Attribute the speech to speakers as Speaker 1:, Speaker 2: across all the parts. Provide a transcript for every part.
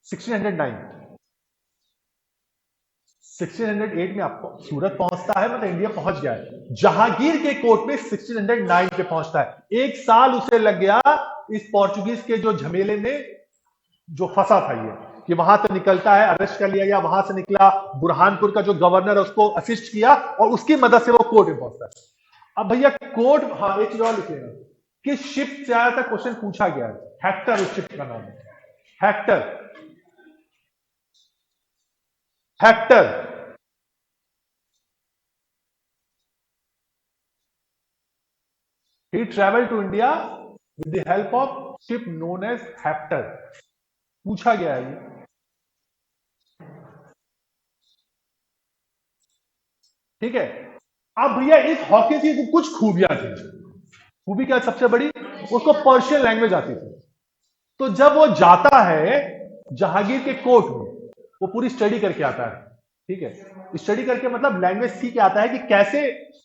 Speaker 1: 1609 1608 में आपको सूरत पहुंचता है, मतलब इंडिया पहुंच गया है। जहांगीर के कोर्ट में 1609 पे पहुंचता है। एक साल उसे लग गया इस पोर्चुगीज के जो झमेले में जो फंसा था ये, कि वहां से निकलता है, अरेस्ट कर लिया गया, वहां से निकला, बुरहानपुर का जो गवर्नर है उसको असिस्ट किया और उसकी मदद से वो कोर्ट में पहुंचता है। अब भैया कोर्ट, हाँ एक चीज और लिखिएगा, किस शिप से आया था क्वेश्चन पूछा गया है। हेक्टर उस शिप का नाम है, Hector. Hector. He traveled to India with the help of ship known as Hector. पूछा गया है ये, ठीक है। अब भैया इस हॉकी की कुछ खूबियां थी। खूबी क्या सबसे बड़ी, उसको पर्शियन लैंग्वेज आती थी। तो जब वो जाता है जहांगीर के कोर्ट में, वो पूरी स्टडी करके आता है, ठीक है। स्टडी करके मतलब लैंग्वेज सीख के आता है कि कैसे।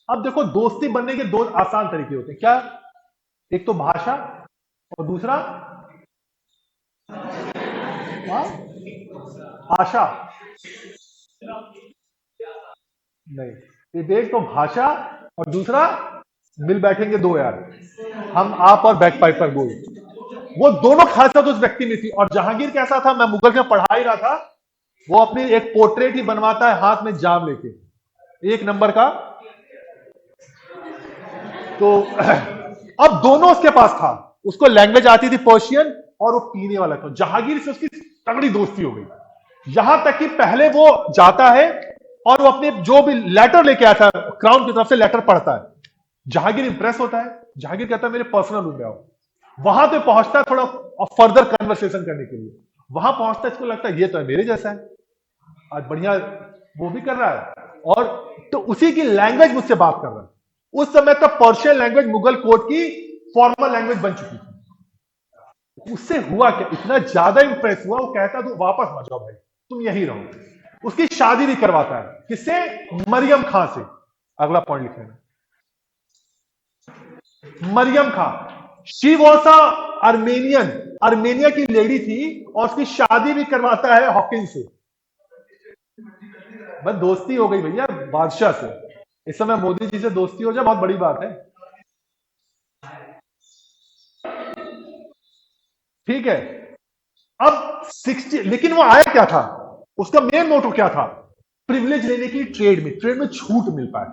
Speaker 1: अब देखो दोस्ती बनने के दो आसान तरीके होते हैं, क्या? एक तो भाषा और दूसरा आशा। नहीं, एक तो भाषा और दूसरा मिल बैठेंगे दो यार, हम आप और बैक पाइपर गोल। वो दोनों खासियत उस व्यक्ति में थी। और जहांगीर कैसा था, मैं मुगल में पढ़ा ही रहा था, वो अपनी एक पोर्ट्रेट ही बनवाता है हाथ में जाम लेके, एक नंबर का। तो अब दोनों उसके पास था, उसको लैंग्वेज आती थी पर्शियन और वो पीने वाला था। जहांगीर से उसकी तगड़ी दोस्ती हो गई, यहां तक कि पहले वो जाता है और वो अपने जो भी लेटर लेके आया था क्राउन की तरफ से, लेटर पढ़ता है। जहांगीर इंप्रेस होता है, जहांगीर कहता है मेरे पर्सनल रूम में आओ। वहां पे पहुंचता है थोड़ा फर्दर कन्वर्सेशन करने के लिए। वहां पहुंचता है, इसको लगता है ये तो है मेरे जैसा है, आज बढ़िया वो भी कर रहा है, और तो उसी की लैंग्वेज मुझसे बात कर रहा है। उस समय तक पर्शियन लैंग्वेज मुगल कोर्ट की फॉर्मल लैंग्वेज बन चुकी थी। उससे हुआ क्या, इतना ज्यादा इंप्रेस हुआ, वो कहता तुम वापस मत जाओ भाई, तुम यही रहो। उसकी शादी भी करवाता है, किससे? मरियम खां से। अगला पॉइंट लिख लेना, Mariam Khan. She was a Armenian, Armenia की लेडी थी, और उसकी शादी भी करवाता है हॉकिंस से। बस दोस्ती हो गई भैया बादशाह से। इस समय मोदी जी से दोस्ती हो जाए बहुत बड़ी बात है, ठीक है। अब 60, लेकिन वो आया क्या था, उसका मेन मोटो क्या था? प्रिविलेज लेने की, ट्रेड में छूट मिल पाए।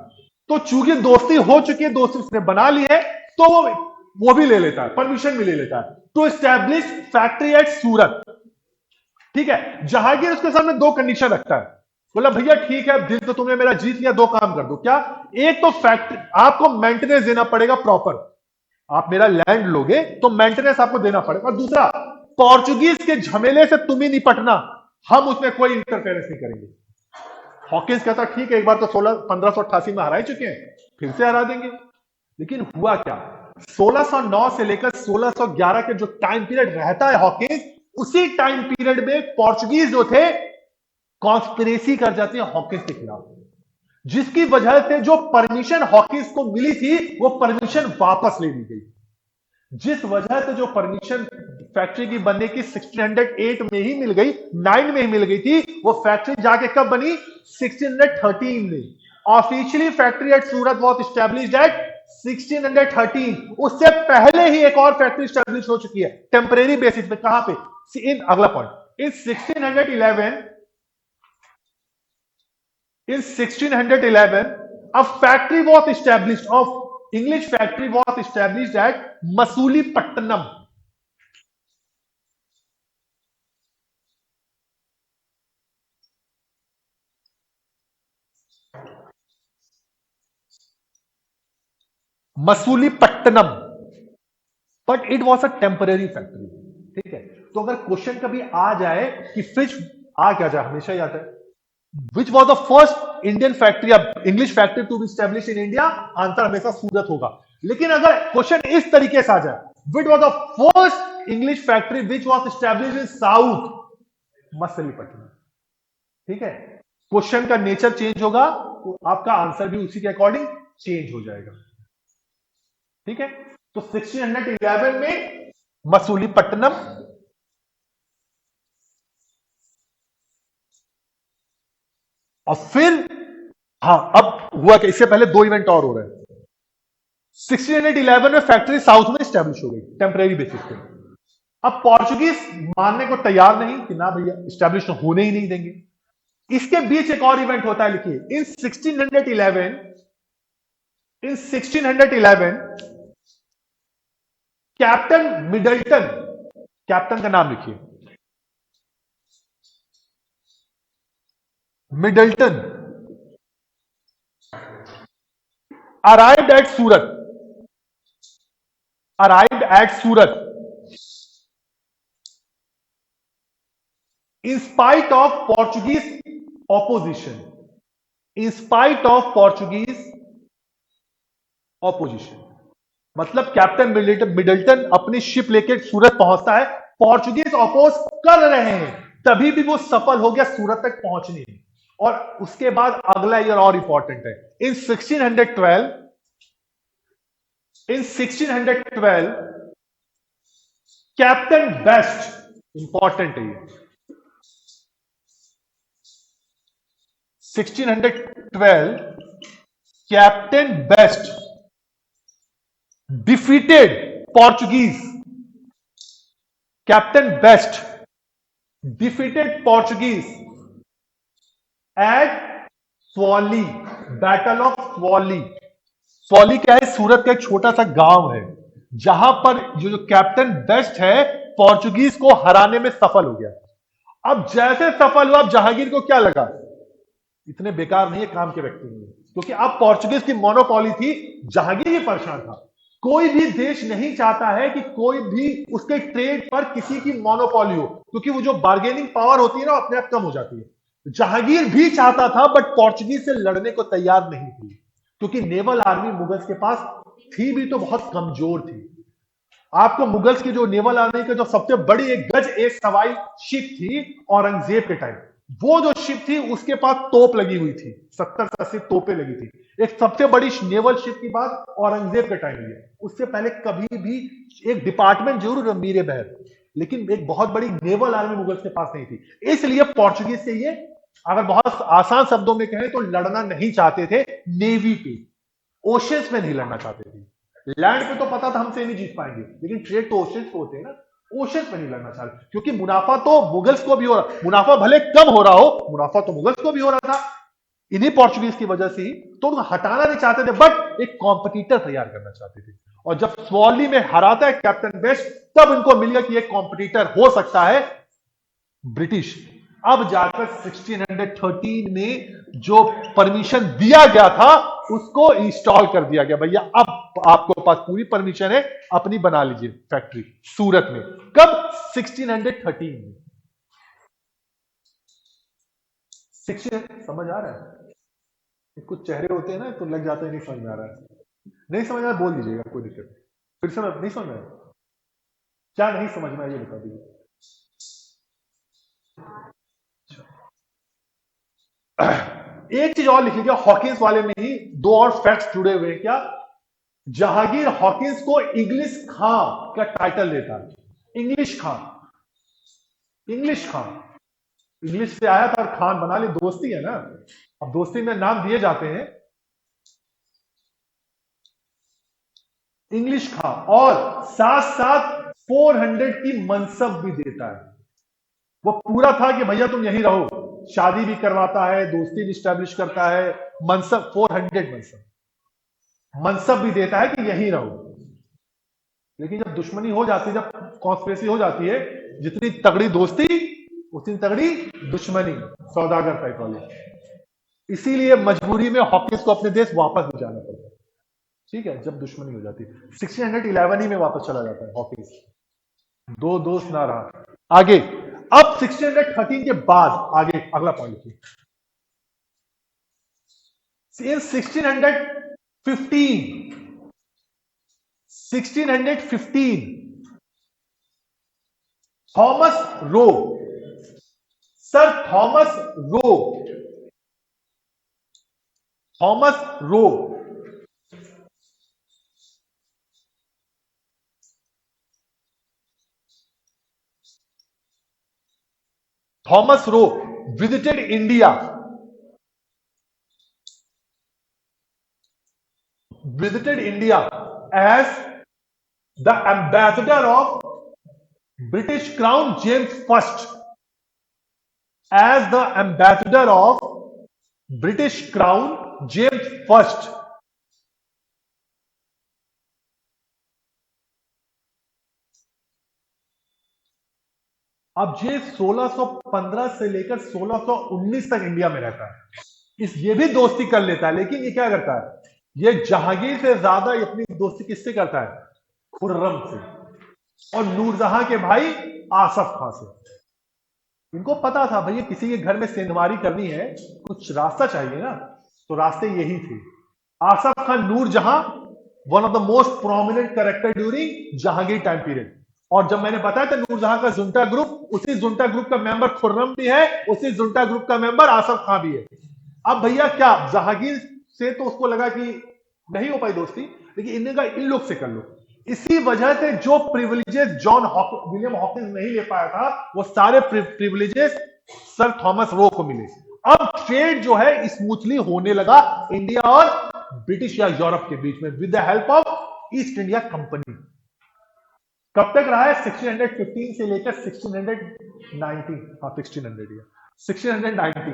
Speaker 1: तो चूंकि दोस्ती हो चुकी है, दोस्ती उसने बना ली है, तो वो भी ले लेता है, परमिशन भी ले लेता है टू एस्टैब्लिश फैक्ट्री एट सूरत, ठीक है। जहांगीर उसके सामने दो कंडीशन रखता है। बोला भैया ठीक है, दिल तो तुमने मेरा जीत लिया, दो काम कर दो। क्या? एक तो फैक्ट्री आपको मेंटेनेंस देना पड़ेगा प्रॉपर, आप मेरा लैंड लोगे तो मेंटेनेंस आपको देना पड़ेगा। और दूसरा, पोर्चुगीज के झमेले से तुम ही निपटना, हम उसमें कोई इंटरफेरेंस नहीं करेंगे। हॉकिंस कहता ठीक है, एक बार तो 1588 में हरा ही चुके हैं, फिर से हरा देंगे। लेकिन हुआ क्या, 1609 से लेकर 1611 के जो टाइम पीरियड रहता है हॉकिंस, उसी टाइम पीरियड में पोर्चुगीज जो थे कॉन्स्पिरेसी कर जाते हैं हॉकिंस के खिलाफ, जिसकी वजह से जो परमिशन हॉकिंस को मिली थी वो परमिशन वापस ले ली गई। जिस वजह से जो परमिशन फैक्ट्री की बनने की 1608 में ही मिल गई, 9 में ही मिल गई थी, वो फैक्ट्री जाके कब बनी? 1613 में। Officially factory eight Surat was established eight 1613। उससे पहले ही एक और फैक्ट्री स्टैब्लिश हो चुकी है टेम्परेरी बेसिस पे। कहां पे? इन अगला point, in 1611, in 1611 a factory was established of English factory was established at Masulipattnam. Masulipattnam, but it was a temporary factory, ठीक है। तो अगर क्वेश्चन कभी आ जाए कि फिश, आ क्या जाए, हमेशा ही आता है, which was the first Indian factory, अब English factory to be establish in India, answer हमेशा सूरत होगा। लेकिन अगर क्वेश्चन इस तरीके से आ जाए, विच was the first English factory which was establish in south, Machilipatnam, ठीक है। क्वेश्चन का नेचर चेंज होगा तो आपका आंसर भी उसी के अकॉर्डिंग चेंज हो जाएगा, ठीक है। तो 1611 में मसूलीपट्टनम, और फिर हाँ, अब हुआ कि इससे पहले 2 इवेंट और हो रहे हैं। 1611 में फैक्ट्री साउथ में स्टैब्लिश हो गई टेम्परेरी बेसिस पे। अब पोर्चुगीज मानने को तैयार नहीं कि ना भैया स्टैब्लिश होने ही नहीं देंगे। इसके बीच एक और इवेंट होता है, लिखिए इन 1611 कैप्टन मिडल्टन, कैप्टन का नाम लिखिए, Middleton arrived at Surat, arrived at Surat in spite of Portuguese opposition, in spite of Portuguese opposition। मतलब कैप्टन मिडल्टन अपनी शिप लेकर सूरत पहुंचता है, पोर्चुगीज अपोज कर रहे हैं, तभी भी वो सफल हो गया सूरत तक पहुंचने में। और उसके बाद अगला ईयर और इंपॉर्टेंट है, इन 1612 कैप्टन बेस्ट, इंपॉर्टेंट है ये, 1612 captain best defeated Portuguese, Captain Best defeated Portuguese at Swali, Battle of Swali। स्वॉली क्या है? सूरत का एक छोटा सा गांव है जहां पर जो कैप्टन बेस्ट है पोर्चुगीज को हराने में सफल हो गया। अब जैसे सफल हुआ, अब जहांगीर को क्या लगा, इतने बेकार नहीं है काम के व्यक्ति नहीं, क्योंकि अब पोर्चुगीज की मोनोपॉली थी, जहांगीर ही परेशान था। कोई भी देश नहीं चाहता है कि कोई भी उसके ट्रेड पर किसी की मोनोपॉली हो, क्योंकि वो जो बार्गेनिंग पावर होती है ना, अपने आप कम हो जाती है। जहांगीर भी चाहता था, बट पोर्चुगीज से लड़ने को तैयार नहीं थी, क्योंकि नेवल आर्मी मुगल्स के पास थी भी तो बहुत कमजोर थी। आपको मुगल्स की जो नेवल आर्मी की जो सबसे बड़ी एक गज एक सवाई शिप थी औरंगजेब के टाइम, वो जो शिप थी उसके पास तोप लगी हुई थी, 70 से 80 तोपें लगी थी। एक सबसे बड़ी नेवल शिप की बात औरंगजेब के टाइम में, उससे पहले कभी भी एक डिपार्टमेंट जरूर मीरे बहर, लेकिन एक बहुत बड़ी नेवल आर्मी मुगल्स के पास नहीं थी। इसलिए पोर्चुगीज से ये, अगर बहुत आसान शब्दों में कहें तो, लड़ना नहीं चाहते थे नेवी पे, ओशंस में नहीं लड़ना चाहते थे। लैंड पे तो पता था हमसे नहीं जीत पाएंगे, लेकिन ट्रेड तो ओशंस को होते हैं ना, ओशंस में नहीं लड़ना चाहते, क्योंकि मुनाफा तो मुगल्स को भी हो रहा, मुनाफा भले कम हो रहा हो, मुनाफा तो मुगल्स को भी हो रहा था इन्हीं पोर्चुगीज की वजह से ही। तो उनको हटाना नहीं चाहते थे, बट एक कॉम्पिटिटर तैयार करना चाहते थे। और जब स्वॉली में हराता है कैप्टन बेस्ट, तब इनको मिल गया कि एक कॉम्पिटिटर हो सकता है ब्रिटिश। अब जाकर 1613 में जो परमिशन दिया गया था उसको इंस्टॉल कर दिया गया, भैया अब आपको पास पूरी परमिशन है, अपनी बना लीजिए फैक्ट्री सूरत में। कब? 1613 में। 16 समझ आ रहा है? कुछ चेहरे होते हैं ना तो लग जाते हैं नहीं समझ में आ रहा है, नहीं समझ में आ रहा बोल दीजिएगा, कोई दिक्कत नहीं। फिर से नहीं समझ में आया, क्या नहीं समझ में आया ये बता दीजिए। एक चीज और लिख लीजिए, हॉकिंस वाले में ही 2 और फैक्ट्स जुड़े हुए हैं। क्या? जहांगीर हॉकिंस को इंग्लिश खां का टाइटल देता है। इंग्लिश खां, इंग्लिश खां, इंग्लिश से आया था और खान बना ली, दोस्ती है ना, अब दोस्ती में नाम दिए जाते हैं। इंग्लिश खां, और साथ साथ 400 की मनसब भी देता है। वो पूरा था कि भैया तुम यहीं रहो, शादी भी करवाता है, दोस्ती भी स्टैब्लिश करता है, मनसब 400 मनसब भी देता है कि यहीं रहो। लेकिन जब दुश्मनी हो जाती है, जब कॉन्स्पिरेसी हो जाती है, जितनी तगड़ी दोस्ती उतनी तगड़ी दुश्मनी, सौदागर टाइप वाली। इसीलिए मजबूरी में हॉकिंस को अपने देश वापस भी जाना पड़ता है, ठीक है, जब दुश्मनी हो जाती है। 1611 ही में वापस चला जाता है हॉकिंस, 2 दोस्त ना रहा। आगे, अब 1613 के बाद आगे अगला पॉइंट लिखिए। इन 1615 Thomas Roe, sir Thomas Roe, Thomas Roe Thomas Roe visited India visited India as the ambassador of British Crown James I, as the ambassador of British Crown James I. अब ये 1615 से लेकर 1619 तक इंडिया में रहता है, ये भी दोस्ती कर लेता है, लेकिन ये क्या करता है, ये जहांगीर से ज्यादा अपनी दोस्ती किससे करता है, खुर्रम से, और नूरजहां के भाई आसफ खां से। इनको पता था भैया किसी के घर में सेंधमारी करनी है, कुछ रास्ता चाहिए ना, तो रास्ते यही थे। Asaf Khan Nurjahan, one of the most prominent character during Jahangir time period. और जब मैंने बताया था नूरजहां का जुंटा ग्रुप, उसी जुंटा ग्रुप का मेंबर खुर्रम भी है, उसी जुंटा ग्रुप का मेंबर आसफ खां भी है। अब भैया क्या जहांगीर से तो उसको लगा कि नहीं हो पाई दोस्ती, लेकिन इन्हें का इन लोग से कर लो। इसी वजह से जो प्रिविलेजेस विलियम हॉकिंस नहीं ले पाया था, वो सारे प्रिविलेजेस सर थॉमस रो को मिले। अब ट्रेड जो है स्मूथली होने लगा इंडिया और ब्रिटिश या यूरोप के बीच में with the help of east India company. कब तक रहा है, 1615 से लेकर 1619, हाँ 1600 या 1619।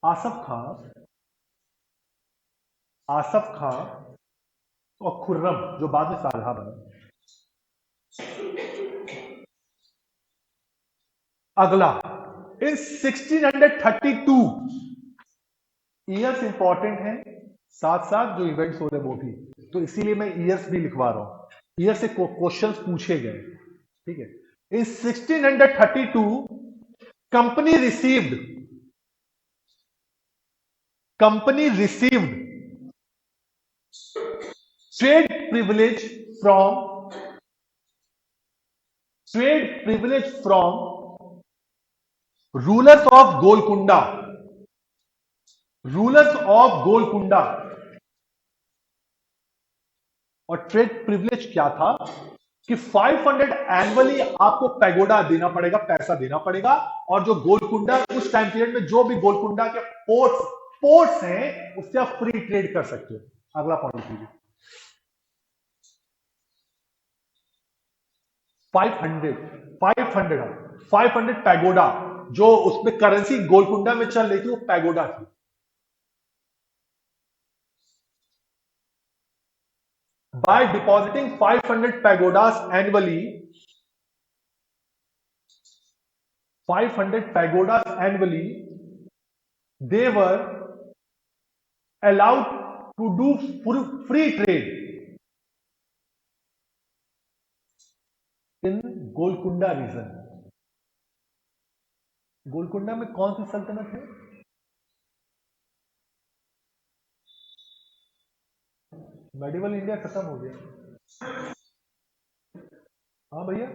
Speaker 1: आसफ खां और खुर्रम जो बाद में शाहजहां बने। अगला इन 1632 ईयर्स इंपॉर्टेंट है, साथ साथ जो इवेंट्स हो रहे वो भी, तो इसीलिए मैं ईयर्स भी लिखवा रहा हूं, ईयर से क्वेश्चंस पूछे गए, ठीक है। इन 1632 company received trade privilege from rulers of Golconda, और ट्रेड प्रिविलेज क्या था कि 500 एनुअली आपको पैगोडा देना पड़ेगा, पैसा देना पड़ेगा, और जो गोलकुंडा उस टाइम पीरियड में जो भी गोलकुंडा के पोर्ट्स हैं उससे आप फ्री ट्रेड कर सकते हो। अगला पॉइंट कीजिए। 500 पैगोडा, जो उसमें करेंसी गोलकुंडा में चल रही थी वो पैगोडा थी। By depositing 500 pagodas annually, 500 pagodas annually, they were allowed to do free trade in Golconda region. Golconda में कौन सी सल्तनत है, मेडिवल इंडिया खत्म हो गया। हाँ भैया,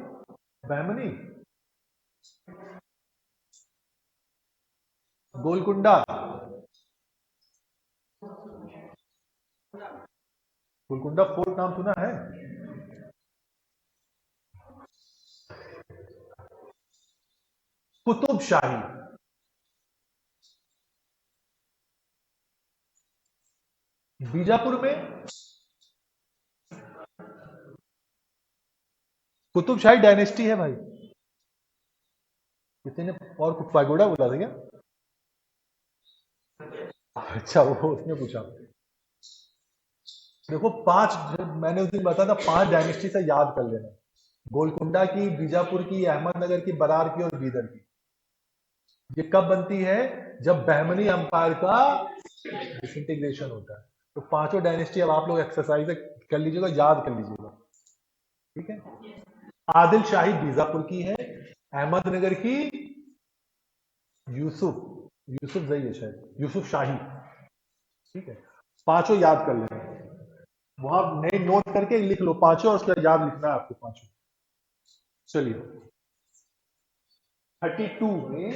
Speaker 1: बहमनी, गोलकुंडा फोर्ट नाम सुना है? कुतुब शाही, बीजापुर में कुतुब शाही डायनेस्टी है भाई। किसी ने और कुछ पैगोडा बोला था क्या? अच्छा, वो उसने पूछा। देखो 5, मैंने उस दिन बताया था 5 डायनेस्टी से याद कर लेना, गोलकुंडा की, बीजापुर की, अहमदनगर की, बरार की और बीदर की। ये कब बनती है, जब बहमनी एम्पायर का डिसइंटीग्रेशन होता है। तो 5 डायनेस्टी अब आप लोग एक्सरसाइज कर लीजिएगा, याद कर लीजिएगा, ठीक है। आदिल शाही बीजापुर की है, अहमदनगर की यूसुफ जई है शायद, यूसुफ शाही, ठीक है। 5 याद कर लेना, वहां नहीं नोट करके लिख लो 5, और उसका याद लिखना है आपको 5। चलिए 32 में,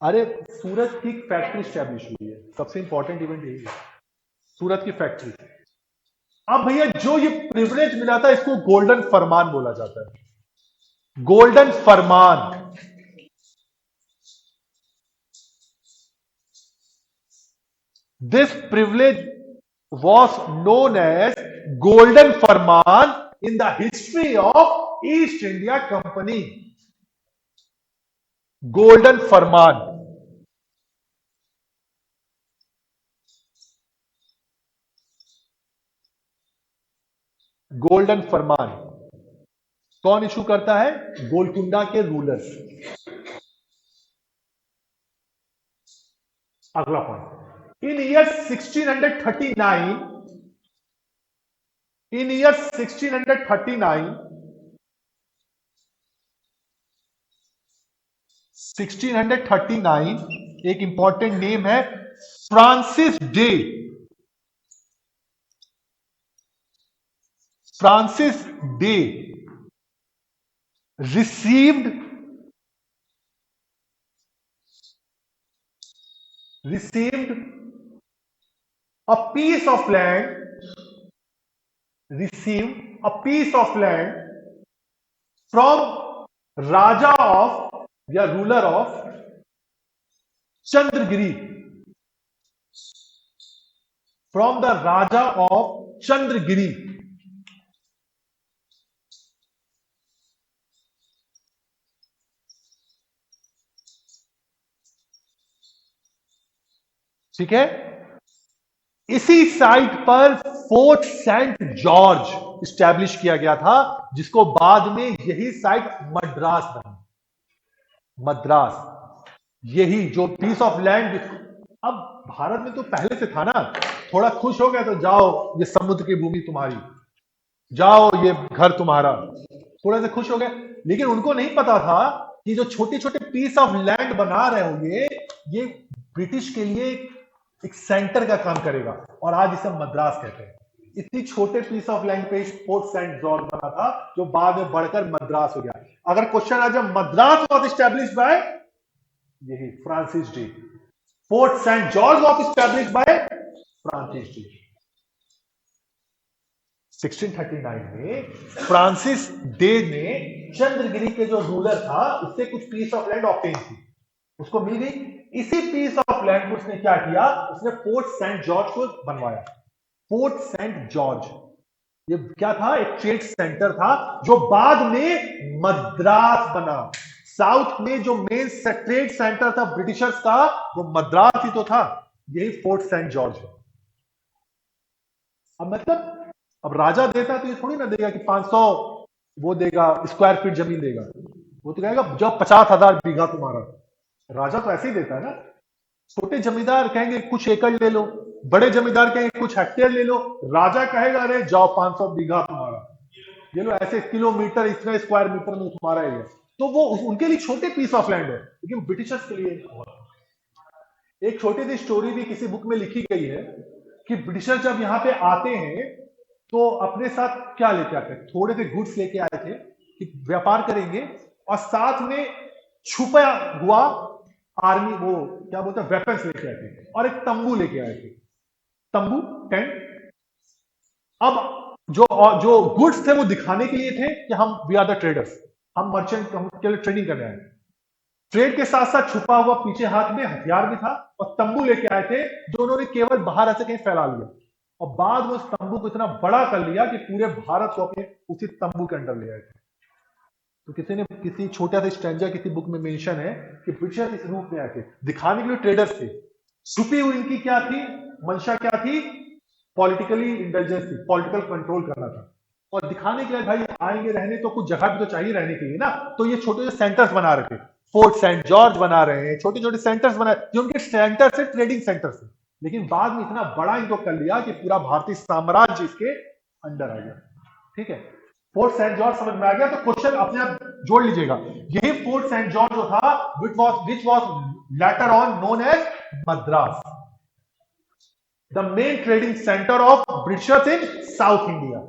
Speaker 1: अरे सूरत की फैक्ट्री स्टैब्लिश हुई है, सबसे इंपॉर्टेंट इवेंट यही है, सूरत की फैक्ट्री। अब भैया जो ये प्रिविलेज मिला था इसको गोल्डन फरमान बोला जाता है। Golden Farman, this privilege was known as golden farman in the history of East India Company. Golden फरमान, गोल्डन फरमान कौन इशू करता है? गोलकुंडा के रूलर्स। अगला point, in year 1639, in year 1639, 1639 एक इंपॉर्टेंट नेम है Francis Day, Francis Day received a piece of land, received a piece of land from Raja of या ruler of Chandragiri, from the Raja of Chandragiri. ठीक है, इसी site पर fort Saint George establish किया गया था, जिसको बाद में यही साइट मद्रास बना। मद्रास, यही जो पीस ऑफ लैंड, अब भारत में तो पहले से था ना, थोड़ा खुश हो गया तो जाओ ये समुद्र की भूमि तुम्हारी, जाओ ये घर तुम्हारा, थोड़ा सा खुश हो गए। लेकिन उनको नहीं पता था कि जो छोटे छोटे पीस ऑफ लैंड बना रहे होंगे ये ब्रिटिश के लिए एक सेंटर का काम करेगा, और आज इसे मद्रास कहते हैं। इतनी छोटे पीस ऑफ लैंड पे फोर्ट सेंट जॉर्ज बना था, जो बाद में बढ़कर मद्रास हो गया। अगर क्वेश्चन आ जाए मद्रास वॉज एस्टैब्लिश बाय, यही Francis Day, Fort Saint George was establish by Francis Day. 1639 में फ्रांसिस डे ने चंद्रगिरी के जो रूलर था उससे कुछ पीस ऑफ लैंड ऑब्टेन की, उसको मिल गई। इसी पीस ऑफ लैंड को उसने क्या किया, उसने फोर्ट सेंट जॉर्ज को बनवाया। फोर्ट सेंट जॉर्ज ये क्या था, एक ट्रेड सेंटर था, जो बाद में मद्रास बना। साउथ में जो मेन ट्रेड सेंटर था ब्रिटिशर्स का, वो मद्रास ही तो था, यही फोर्ट सेंट जॉर्ज है। अब मतलब अब राजा देता तो ये थोड़ी ना देगा कि 500 वो देगा स्क्वायर फीट जमीन देगा, वो तो कहेगा जब 50,000 बीघा तुम्हारा। राजा तो ऐसे ही देता है ना। छोटे जमींदार कहेंगे कुछ एकड़ ले लो, बड़े जमींदार कहेंगे कुछ हेक्टेयर ले लो, राजा कहेगा अरे जाओ 500 बीघा तुम्हारा, ये लो ऐसे किलोमीटर इतने स्क्वायर मीटर में तुम्हारा एरिया। तो वो उनके लिए छोटे पीस ऑफ लैंड है, लेकिन ब्रिटिशर्स के लिए एक छोटी सी स्टोरी भी किसी बुक में लिखी गई है कि ब्रिटिशर जब यहाँ पे आते हैं तो अपने साथ क्या लेके आते हैं, थोड़े से गुड्स लेके आए थे कि व्यापार करेंगे, और साथ में छुपा हुआ आर्मी वो क्या बोलते हैं वेपन्स लेके आए थे, और एक तंबू लेके आए थे, तंबू टेंट। अब जो जो गुड्स थे वो दिखाने के लिए थे कि हम वी आर द ट्रेडर्स, हम मर्चेंट के लिए ट्रेडिंग करने आए। ट्रेड के साथ साथ छुपा हुआ पीछे हाथ में हथियार भी था, और तंबू लेके आए थे जो उन्होंने केवल बाहर ऐसे कहीं फैला लिया, और बाद में उस तंबू को इतना बड़ा कर लिया कि पूरे भारत को अपने उसी तंबू के अंदर ले आए थे। तो किसी ने किसी छोटा सा स्ट्रेंजर किसी बुक में मेंशन है कि ब्रिटिशर इस रूप में आए थे, दिखाने के लिए ट्रेडर्स थे। छुपी हुई इनकी क्या थी मंशा, क्या थी, पॉलिटिकली इंटेलिजेंस थी, पॉलिटिकल कंट्रोल करना था, और दिखाने के लिए भाई आएंगे रहने तो कुछ जगह भी तो चाहिए रहने के लिए ना। तो ये छोटे छोटे सेंटर्स बना रहे थे, फोर्ट सेंट जॉर्ज बना रहे हैं, छोटे छोटे सेंटर्स बना, जो उनके सेंटर से ट्रेडिंग सेंटर से, लेकिन बाद में इतना बड़ा इनको कर लिया कि पूरा भारतीय साम्राज्य इसके अंडर आ गया। ठीक है, फोर्ट सेंट जॉर्ज समझ में आ गया, तो क्वेश्चन अपने आप जोड़ लीजिएगा। यही फोर्ट सेंट जॉर्ज जो था which was later on known as Madras, the main trading center of Britishers in South India,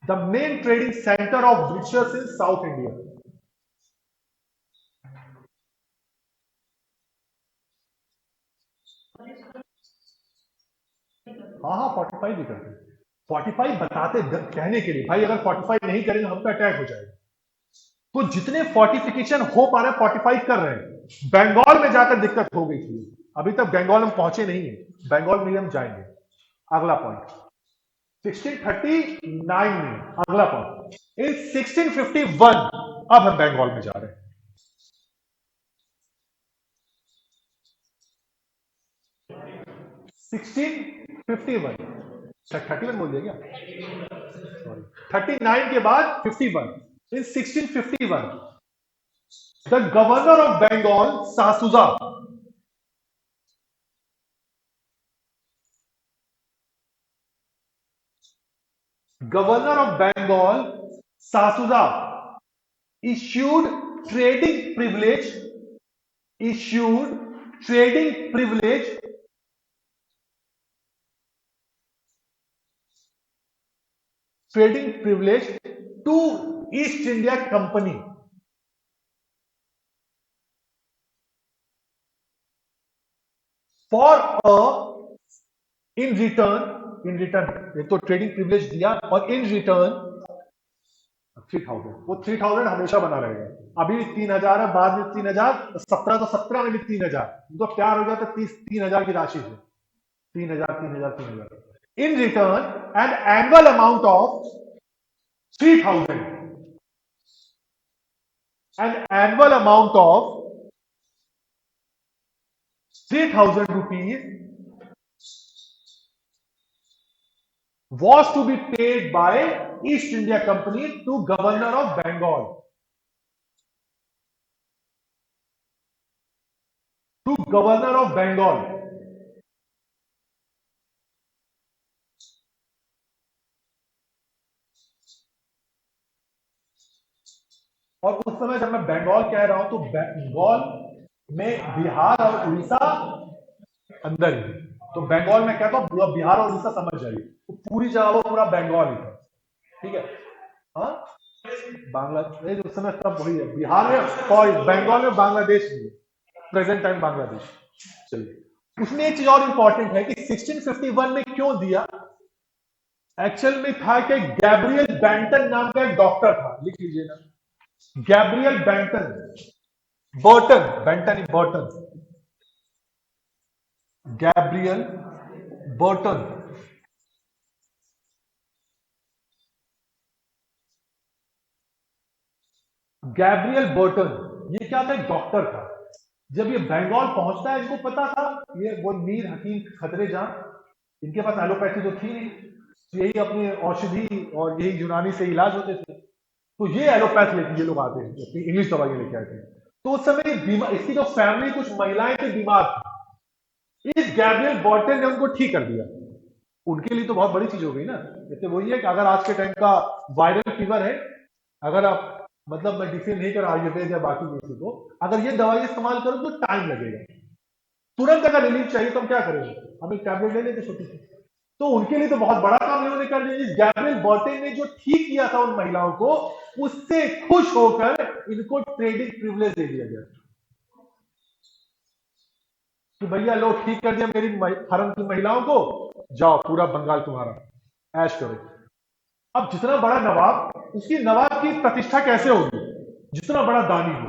Speaker 1: the main trading center of Britishers in South India. हाँ हाँ 45 भी करते हैं। 45 बताते कहने के लिए, भाई अगर 45 नहीं करेंगे हम पे अटैक हो जाएगा। तो जितने फोर्टिफिकेशन हो पा रहे हैं 45 कर रहे हैं। बंगाल में जाकर दिक्कत हो गई थी, अभी तक बंगाल हम पहुंचे नहीं है, बंगाल में हम जाएंगे। अगला पॉइंट 1639 में, अगला पॉइंट इन 1651 अब हम बंगाल में जा रहे हैं। 1651 31 बोल दिया क्या, सॉरी, 39 के बाद 51। In 1651 the governor of Bengal Shah Shuja, governor of Bengal Shah Shuja issued trading privilege, issued trading privilege to East India Company for a in return एक तो ट्रेडिंग प्रिविलेज दिया और इन रिटर्न 3000, वो 3000 हमेशा बना रहेगा। अभी 3000 है, बाद में 3000, 17 तो 17 में भी 3000, तो प्यार हो गया तो 3000 की राशि है, 3000 in return an annual amount of 3000, an annual amount of 3000 rupees was to be paid by East India Company to Governor of Bengal, to Governor of Bengal। और उस समय जब मैं बंगाल कह रहा हूं तो बंगाल में बिहार और उड़ीसा अंदर ही, तो बंगाल में कहता हूं पूरा बिहार और उड़ीसा समझ जाइए, तो पूरी जगह वो पूरा बंगाल ही था, ठीक है। हाँ, बांग्लादेश उस समय तब वही है, बिहार में सॉरी बंगाल में बांग्लादेश भी है, प्रेजेंट टाइम बांग्लादेश। चलिए, उसमें एक चीज और इंपॉर्टेंट है कि 1651 में क्यों दिया, एक्चुअल में था कि गैब्रियल बेंटन नाम का एक डॉक्टर था, लिख लीजिए ना, Gabriel Benton, Burton, Benton Burton, Gabriel Burton, Gabriel Burton, ये क्या था, एक डॉक्टर था। जब ये बंगाल पहुंचता है, इनको पता था ये वो मीर हकीम खतरे जहां, इनके पास एलोपैथी तो थी नहीं, तो यही अपनी औषधि और यही यूनानी से इलाज होते थे, तो ये एलोपैथ लेके ये लोग आते हैं, अपनी इंग्लिश दवाइयां लेके आते हैं। तो उस समय बीमार, इसकी जो फैमिली कुछ महिलाएं थी बीमार थी, इस गैब्रियल बर्टन ने उनको ठीक कर दिया। उनके लिए तो बहुत बड़ी चीज हो गई ना, जैसे वही है कि अगर आज के टाइम का वायरल फीवर है, अगर आप मतलब मेडिसिन नहीं कर आयुर्वेद या बाकी किसी को, अगर ये दवाई इस्तेमाल करो तो टाइम लगेगा, तुरंत अगर रिलीफ चाहिए तो हम क्या करेंगे, हम एक टैबलेट ले लेते छोटी सी। तो उनके लिए तो बहुत बड़ा काम इन्होंने कर दिया। इस गैब्रियल बर्टन ने जो ठीक किया था उन महिलाओं को, उससे खुश होकर इनको ट्रेडिंग प्रिविलेज दे दिया गया कि भैया लो ठीक कर दिया मेरी हरम की महिलाओं को, जाओ पूरा बंगाल तुम्हारा, ऐश करो। अब जितना बड़ा नवाब, उसकी नवाब की प्रतिष्ठा कैसे होगी, जितना बड़ा दानी हो,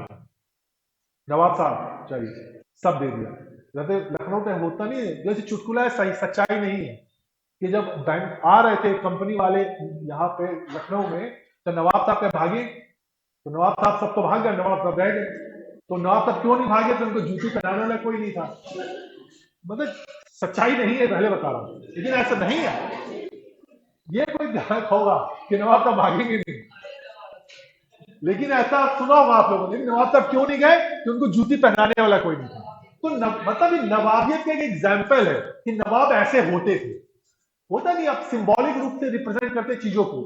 Speaker 1: नवाब साहब चाहिए, सब दे दिया। जैसे लखनऊ में होता नहीं है, जैसे चुटकुला है, सही सच्चाई नहीं है कि जब बैंक आ रहे थे कंपनी वाले यहाँ पे लखनऊ में, तो नवाब साहब के भागे, तो नवाब साहब सब तो भाग गए, नवाब साहब रह गए। तो नवाब साहब क्यों नहीं भागे, तो उनको जूती पहनाने वाला कोई नहीं था। मतलब सच्चाई नहीं है, पहले बता रहा हूं, लेकिन ऐसा नहीं है, ये कोई ग्राहक होगा कि नवाब साहब भागेंगे नहीं, लेकिन ऐसा सुना होगा आप लोगों ने, लेकिन नवाब साहब क्यों नहीं गए, कि उनको जूती पहनाने वाला कोई नहीं था। तो मतलब ये नवाबियत का एक एग्जाम्पल है कि नवाब ऐसे होते थे, होता नहीं, आप सिंबॉलिक रूप से रिप्रेजेंट करते चीजों को,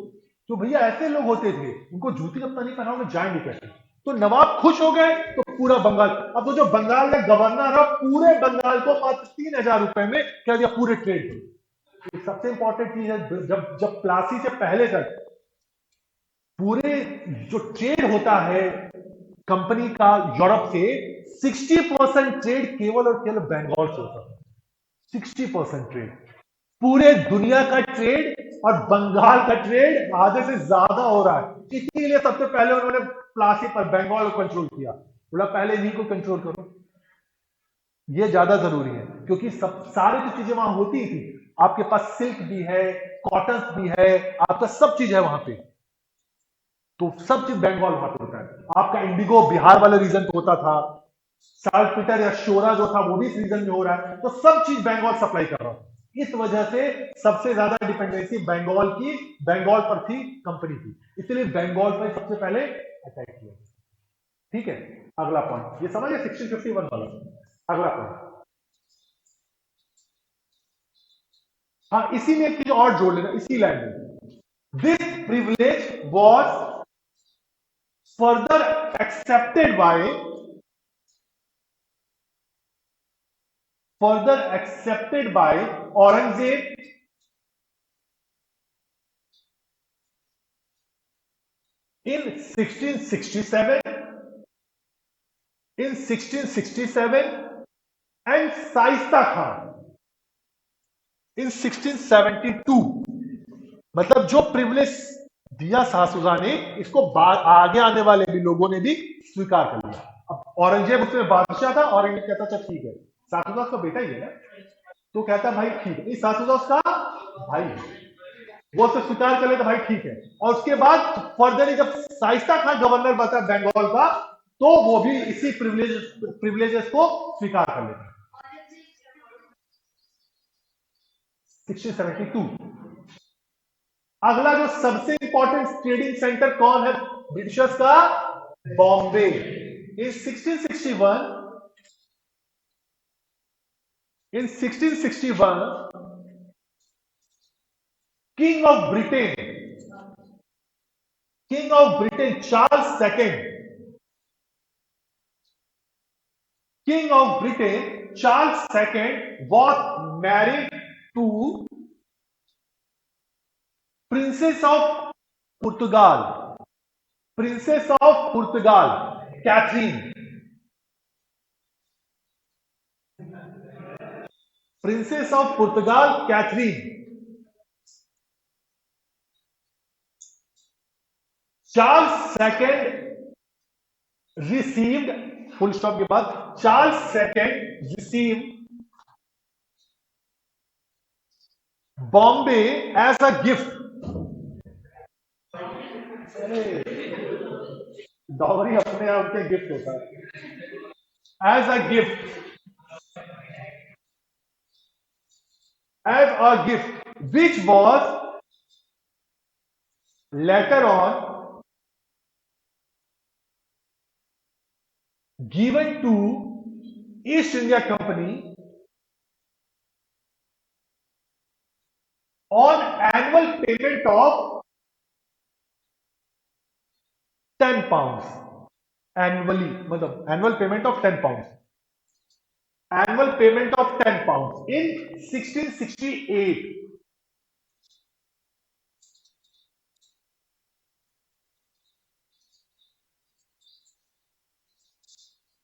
Speaker 1: तो भैया ऐसे लोग होते थे, उनको जूती कब नहीं पहनाओगे, जाएंगे कैसे। तो नवाब खुश हो गए, तो पूरा बंगाल, अब तो जो बंगाल का गवर्नर है, पूरे बंगाल को मात्र 3000 रुपए में कह दिया पूरे ट्रेड को। सबसे इंपॉर्टेंट चीज है, जब प्लासी से पहले तक पूरे जो ट्रेड होता है कंपनी का यूरोप से, 60% ट्रेड केवल और केवल बंगाल से होता है। 60% ट्रेड, पूरे दुनिया का ट्रेड और बंगाल का ट्रेड आधे से ज्यादा हो रहा है। इसीलिए सबसे पहले उन्होंने प्लासी पर बंगाल को कंट्रोल किया, बोला पहले इन्हीं को कंट्रोल करो, ये ज्यादा जरूरी है, क्योंकि सब सारी जो चीजें वहां होती थी, आपके पास सिल्क भी है, कॉटन भी है, आपका सब चीज है वहां पे, तो सब चीज बंगाल वहां पे होता है। आपका इंडिगो बिहार वाले रीजन पे होता था, साल्ट पीटर या शोरा जो था वो भी इस रीजन में हो रहा है, तो सब चीज बंगाल सप्लाई कर रहा है। इस वजह से सबसे ज्यादा डिपेंडेंसी बंगाल की, बंगाल पर थी कंपनी की, इसलिए बंगाल पर सबसे पहले अटैक किया। ठीक है, अगला पॉइंट ये समझिए 1651 वाला। अगला पॉइंट, हाँ इसी में एक चीज और जोड़ लेना, इसी लाइन में, this privilege was further accepted by Aurangzeb in 1667, in 1667 and Shaista Khan in 1672। मतलब जो प्रिविलेज दिया शाहसुजा ने, इसको आगे आने वाले भी लोगों ने भी स्वीकार कर लिया। अब औरंगजेब उसमें बादशाह था, औरंगजेब कहता अच्छा ठीक है, शाहसुजा उसका बेटा ही है ना, तो कहता भाई ठीक है, शाहसुजा उसका भाई है, वो तो स्वीकार कर लेता भाई ठीक है। और उसके बाद फर्दर जब शाइस्ता खान गवर्नर बचा बंगाल का, तो वो भी इसी प्रिविलेजेस को स्वीकार कर लेता। 1672। अगला जो सबसे इंपॉर्टेंट ट्रेडिंग सेंटर कौन है ब्रिटिशर्स का, बॉम्बे। इन 1661, इन 1661 king of Britain, Charles second, King of Britain Charles II was married to Princess of Portugal, Catherine, Princess of Portugal Catherine। Charles II received, full stop के बाद, Charles II received Bombay as a gift। Dowry अपने आप के gift होता है, as a gift which was later on given to East India Company on annual payment of 10 pounds annually, मतलब annual payment of 10 pounds, annual payment of 10 pounds in 1668।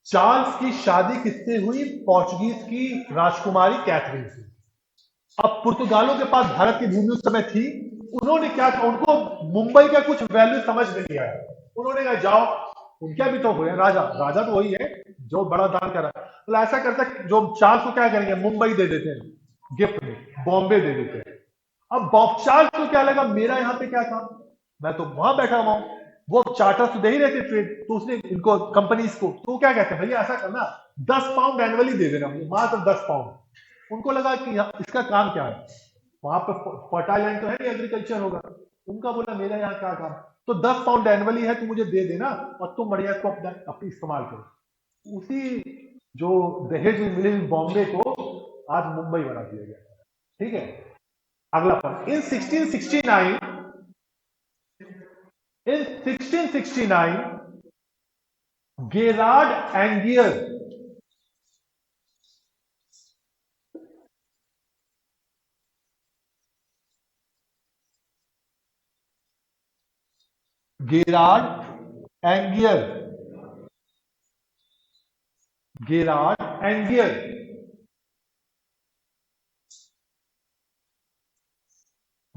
Speaker 1: Charles की शादी किससे हुई, पोर्चुगीज की राजकुमारी कैथरीन से। अब पुर्तगालों के पास भारत की भूमि उस समय थी, उन्होंने क्या था, उनको मुंबई का कुछ वैल्यू समझ नहीं आया, उन्होंने कहा जाओ, उनका भी तो हुआ राजा, तो वही है जो बड़ा दान कर रहा है, तो ऐसा करता जो चार्ल्स को क्या करेंगे, मुंबई दे देते हैं गिफ्ट में, बॉम्बे दे देते हैं। अब चार्ल्स को क्या लगा, मेरा यहाँ पे क्या काम, मैं तो वहां बैठा हुआ हूं, वो चार्टर तो दे ही रहते ट्रेड, तो उसने इनको कंपनीज को, तो वो क्या कहते हैं, भैया ऐसा करना 10 पाउंड एनुअली दे देना मुझे, मात्र 10 पाउंड। उनको लगा कि इसका काम क्या है, वहां पर फर्टाइल लैंड तो है नहीं, एग्रीकल्चर होगा, उनका बोला मेरा यहाँ क्या काम, तो 10 पाउंड एनुअली है, तू मुझे दे देना और तुम बढ़िया इसको अपनी इस्तेमाल करो। उसी जो दहेज में मिली बॉम्बे को आज मुंबई बना दिया गया। ठीक है, अगला point, in 1669, Gerald Aungier,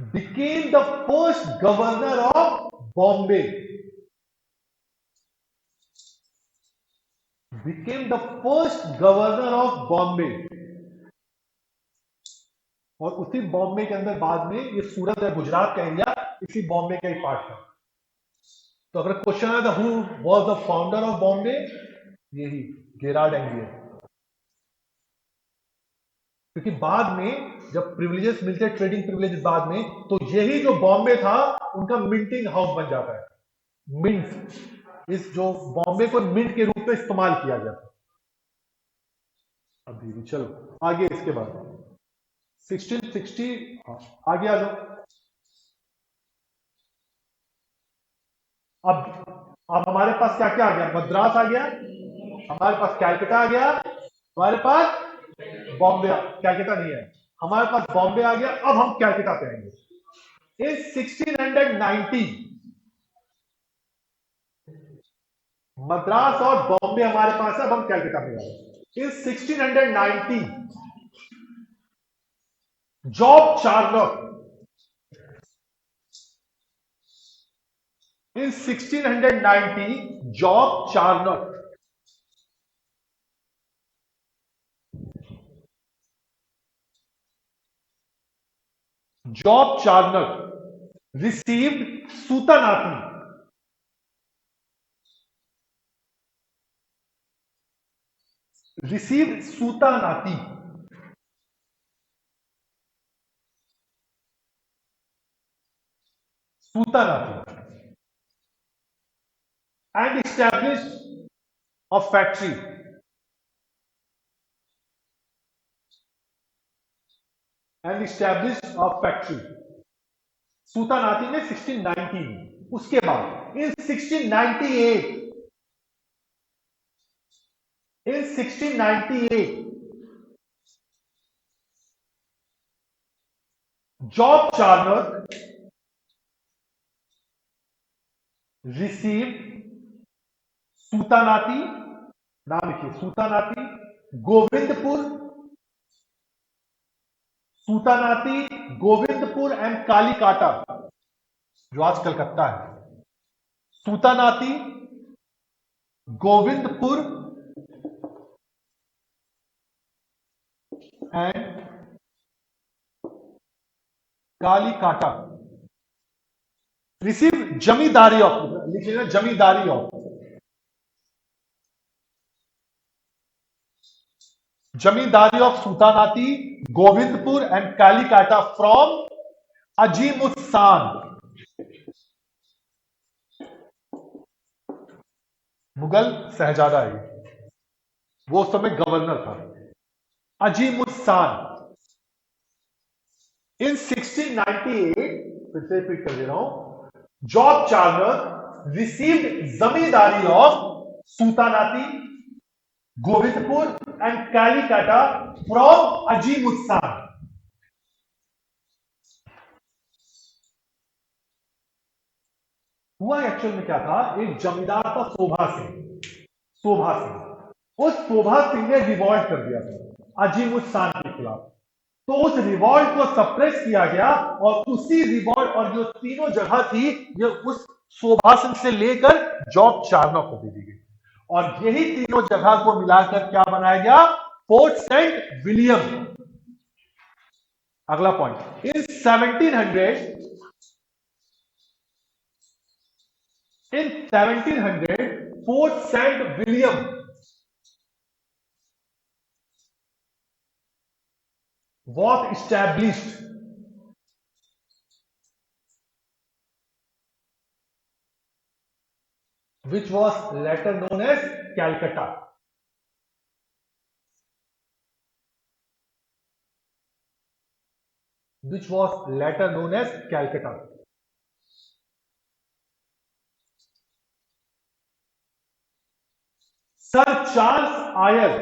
Speaker 1: became the first governor of Bombay. Became the first governor of Bombay. और उसी बॉम्बे के अंदर बाद में ये सूरत है, गुजरात का एरिया इसी बॉम्बे का ही पार्ट है। तो अगर क्वेश्चन है who was the founder of Bombay, यही गेरार्ड एंग्लियर। क्योंकि बाद में जब प्रिविलेजेस मिलते हैं, ट्रेडिंग प्रिविलेजेस बाद में, तो यही जो बॉम्बे था उनका मिंटिंग हाउस बन जाता है। मिंट, इस जो बॉम्बे को मिंट के रूप में इस्तेमाल किया गया था। अभी भी चलो आगे, इसके बाद 1660 आगे आ जाओ। अब हमारे पास क्या क्या आ गया? मद्रास आ गया, हमारे पास कैलकाटा आ गया, हमारे पास बॉम्बे, कैलकाटा नहीं है, हमारे पास बॉम्बे आ गया। अब हम कैलकाटा पे आएंगे। इन 1690 मद्रास और बॉम्बे हमारे पास है, अब हम कैलकाटा में आए। In 1690 Job Charnock, in 1690 Job Charnock received Sutanati, received Sutanati and established a factory. And established a factory. Sutanati में 1619। उसके बाद in 1698 Job Charnock received Sutanati, नाम लिखिए, सूतानाती, गोविंदपुर, सूतानाती, गोविंदपुर एंड कालीकाटा, जो आज कलकत्ता है। Sutanati, Govindpur and Kalikata receive zamindari of, लिख लेना zamindari of, zamindari of Sutanati, Govindpur and Kalikata from Azimusshan, Mughal शहजादा है, वो उस समय गवर्नर था, अजीमुस्सान। इन 1698, फिर से रिपीट कर दे रहा हूं, Job Charnock received zamindari of Sutanati, Govindpur and Kalikata from Azimusshan. हुआ एक्चुअल में क्या था, एक जमींदार था शोभा सिंह, उस शोभा सिंह ने रिवॉल्ट कर दिया था अजीमुस्सान के खिलाफ। तो उस रिवॉल्ट को सप्रेस किया गया और उसी रिवॉल्ट, और जो तीनों जगह थी ये उस शोभा सिंह से लेकर जॉब चार्नक को दे दी गई, और यही तीनों जगह को मिलाकर क्या बनाया गया, फोर्ट सेंट विलियम। अगला point, in 1700 Fort Saint William was established, which was later known as Calcutta. Which was later known as Calcutta. Sir Charles Eyre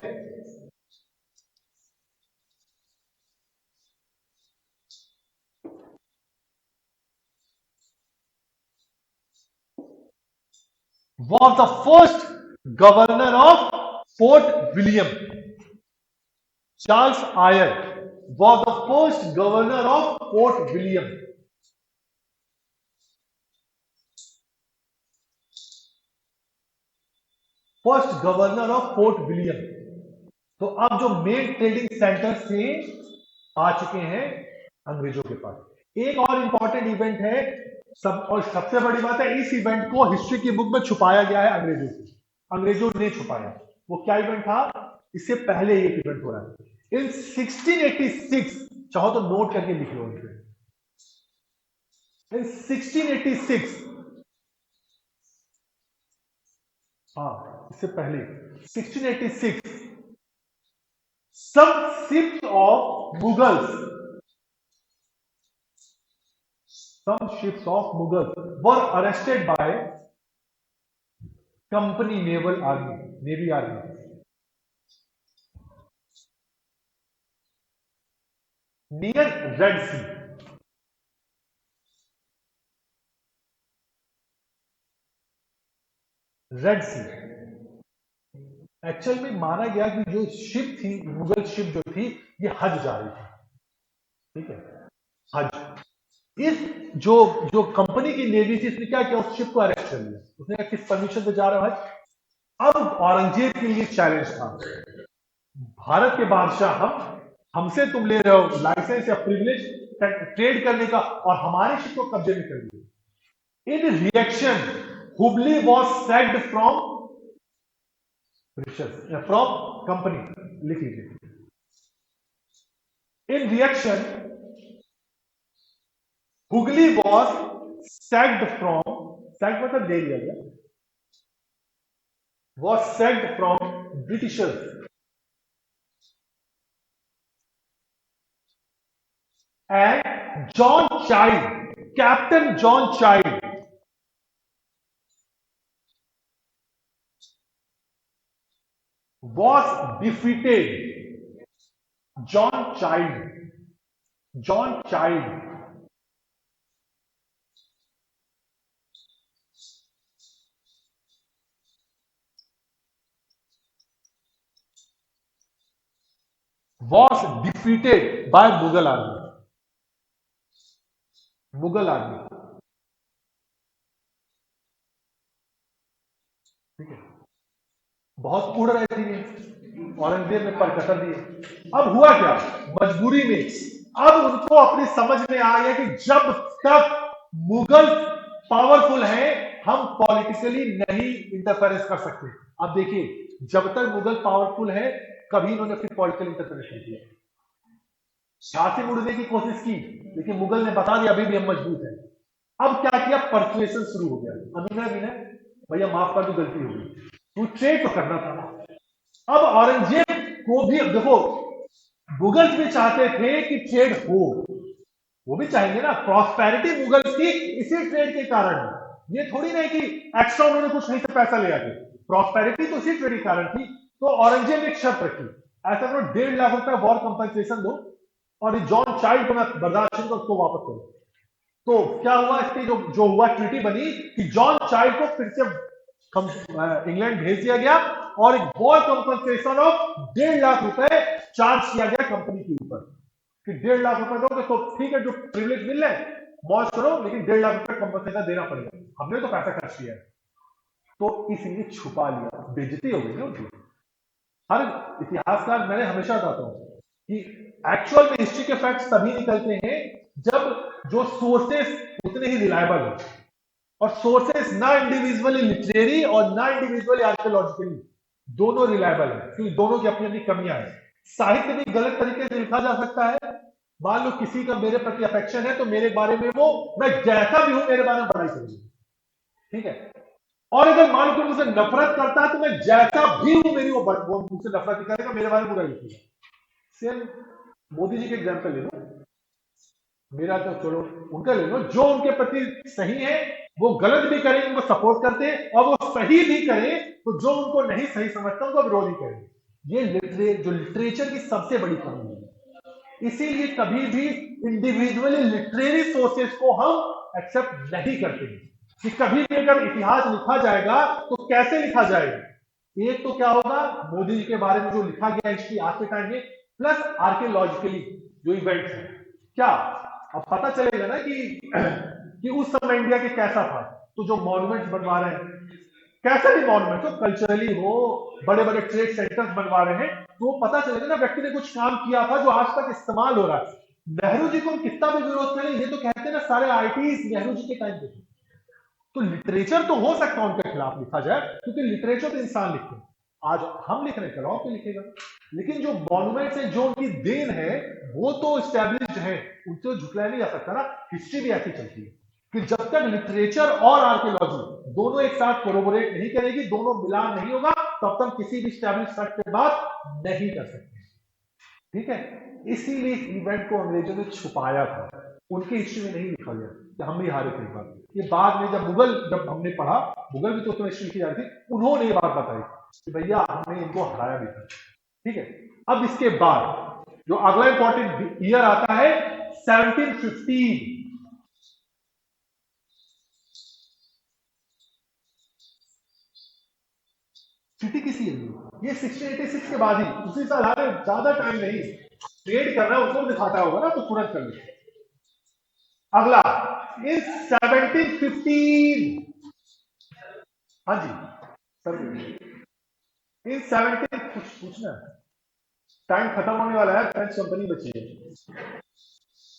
Speaker 1: was the first governor of Fort William. Charles Eyre was the first governor of Fort William. First governor of fort William. तो अब जो main trading centre से आ चुके हैं अंग्रेजों के पास। एक और इंपॉर्टेंट इवेंट है और सबसे बड़ी बात है, इस इवेंट को हिस्ट्री की बुक में छुपाया गया है अंग्रेजों से, अंग्रेजों ने छुपाया। वो क्या इवेंट था? इससे पहले एक इवेंट हो रहा है इन 1686, चाहो तो नोट करके लिख लो। इन 1686, हाँ इससे पहले 1686, some ships of Mughals, some ships of Mughals were arrested by company naval army, navy army. Near Red Sea. Red Sea. Actual में माना गया कि जो शिप थी, मुगल शिप जो थी, ये हज जा रही थी, ठीक है, हज। इस जो जो कंपनी की नेवी थी, इसने क्या किया? उस शिप को अरेस्ट कर लिया। उसने कहा किस परमिशन से जा रहा है हज? अब औरंगजेब के लिए चैलेंज था, भारत के बादशाह हमसे तुम ले रहे हो लाइसेंस या प्रिविलेज ट्रेड करने का, और हमारे शिप को कब्जे में कर लिया। In reaction Hubli was sacked from from company, लिख लीजिए। In reaction Hooghly was sacked from, sacked मतलब दे दिया गया, was sacked from Britishers and John Child, Captain John Child, was defeated. John Child, John Child was defeated by Mughal army. Mughal army, ठीक है, बहुत उड़ रहे थे, औरंगजेब ने पर कसर दिए। अब हुआ क्या? मजबूरी में अब उनको अपनी समझ में आ गया कि जब तक मुगल पावरफुल हैं, हम पॉलिटिकली नहीं इंटरफेरेंस कर सकते। अब देखिए, जब तक मुगल पावरफुल है, कभी इन्होंने फिर पॉलिटिकल इंटरफेरेंस नहीं किया। झांसी मुड़ने की कोशिश की, लेकिन मुगल ने बता दिया अभी भी हम मजबूत हैं। अब क्या किया? परसुएशन शुरू हो गया। विनय भैया माफ कर दो, गलती हो गई, तू ट्रेड तो करना था। अब औरंगजेब को भी देखो, मुगल्स भी चाहते थे कि ट्रेड हो, वो भी चाहेंगे ना। प्रॉस्पेरिटी मुगल्स की इसी ट्रेड के कारण, ये थोड़ी नहीं कि एक्स्ट्रा उन्होंने कुछ नहीं से पैसा ले आके, प्रॉस्पेरिटी तो इसी ट्रेड के कारण थी। तो औरंगजेब ने एक शर्त रखी, ऐसा करो 1.5 लाख रुपए वॉर कंपनसेशन दो, और ये जॉन चाइल्ड को मैं बर्दाश्त नहीं, उसको वापस करो। तो क्या हुआ? इसकी जो हुआ ट्रीटी बनी कि जॉन चाइल्ड को फिर से इंग्लैंड भेज दिया गया, और एक वॉर कंपनसेशन ऑफ 1.5 लाख रुपए चार्ज किया गया कंपनी के ऊपर कि 1.5 लाख रुपए दोगे तो ठीक है, जो प्रिविलेज मिल रहे मौज करो, लेकिन 1.5 लाख रुपए कंपनसेशन देना पड़ेगा, हमने तो पैसा खर्च किया है। तो इसलिए छुपा लिया, बेइज्जती हो गई ना उनकी। हर इतिहासकार, मैंने हमेशा बताता हूं कि एक्चुअल में हिस्ट्री के फैक्ट्स तभी निकलते हैं जब जो सोर्सेस उतने ही रिलायबल हो, और सोर्सेस ना इंडिविजुअली लिटरेरी और ना इंडिविजुअली आर्कियोलॉजिकली, दोनों रिलायबल है, क्योंकि दोनों की अपनी अपनी कमियां हैं। साहित्य भी गलत तरीके से लिखा जा सकता है। मान लो किसी का मेरे प्रति अफेक्शन है, तो मेरे बारे में वो, मैं जैसा भी हूं मेरे बारे में बढ़ाई करेगी, ठीक है। और अगर मान लो मुझसे नफरत करता है, तो मैं जैसा भी हूं मेरी वो मुझसे नफरत करेगा, मेरे बारे में बुरा लिखेगा। सेम मोदी जी के एग्जाम्पल ले लो, मेरा तो चलो उनका ले लो, जो उनके प्रति सही है वो गलत भी करें, उनको सपोर्ट करते हैं, और वो सही भी करें तो जो उनको नहीं सही समझता उनको विरोध ही करें। ये जो लिटरेचर की सबसे बड़ी कमी है। इसीलिए कभी भी इंडिविजुअली लिटरेरी सोर्सेस को हम एक्सेप्ट नहीं करते कि कभी भी अगर इतिहास लिखा जाएगा तो कैसे लिखा जाएगा। एक तो क्या होगा, मोदी जी के बारे में जो लिखा गया हिस्ट्री आज के टाइम में, प्लस आर्कियोलॉजिकली जो इवेंट्स हैं, क्या अब पता चलेगा ना कि उस समय इंडिया के कैसा था। तो जो मॉन्यूमेंट्स बनवा रहे हैं, कैसा भी मॉन्यूमेंट हो, कल्चरली हो, बड़े बड़े ट्रेड सेंटर्स बनवा रहे हैं, तो वो पता चलेगा ना व्यक्ति ने कुछ काम किया था जो आज तक इस्तेमाल हो रहा है। नेहरू जी को हम कितना भी विरोध करें, ये तो कहते हैं ना सारे आईटीज नेहरू जी के टाइम पे थे। तो लिटरेचर तो हो सकता है उनके खिलाफ लिखा जाए, क्योंकि लिटरेचर तो इंसान लिखते हैं। आज हम लिख रहे हैं, कल और कोई लिखेगा। लेकिन जो मॉन्यूमेंट्स है, जो उनकी देन है, वो तो स्टैब्लिश्ड है, उनसे झुकलाया नहीं जा सकता ना। हिस्ट्री भी ऐसी चलती है कि जब तक लिटरेचर और आर्कियोलॉजी दोनों एक साथ कोरोबोरेट नहीं करेगी, दोनों मिलान नहीं होगा, तब तक किसी भी स्टैब्लिश फैक्ट पे बात नहीं कर सकते। ठीक है, इसीलिए इस इवेंट को अंग्रेजों ने छुपाया था, उनकी हिस्ट्री में नहीं लिखा गया कि हम भी हारे थे एक बार। ये बाद में जब हमने पढ़ा, मुगल भी तो उसमें हिस्ट्री लिखी जा रही थी, उन्होंने ये बात बताई कि भैया हमने इनको हराया भी था। ठीक है, अब इसके बाद जो अगला इंपॉर्टेंट ईयर आता है 1715। सिटी किसी है ये 1686 के बाद ही, उसी साल हारे, ज्यादा टाइम नहीं। ट्रेड करना है उसको दिखाता होगा ना, तो तुरंत कर ले। अगला इन 1715, हाँ जी सर, इन 17 कुछ पूछना है, टाइम खत्म होने वाला है, फ्रेंच कंपनी बची है।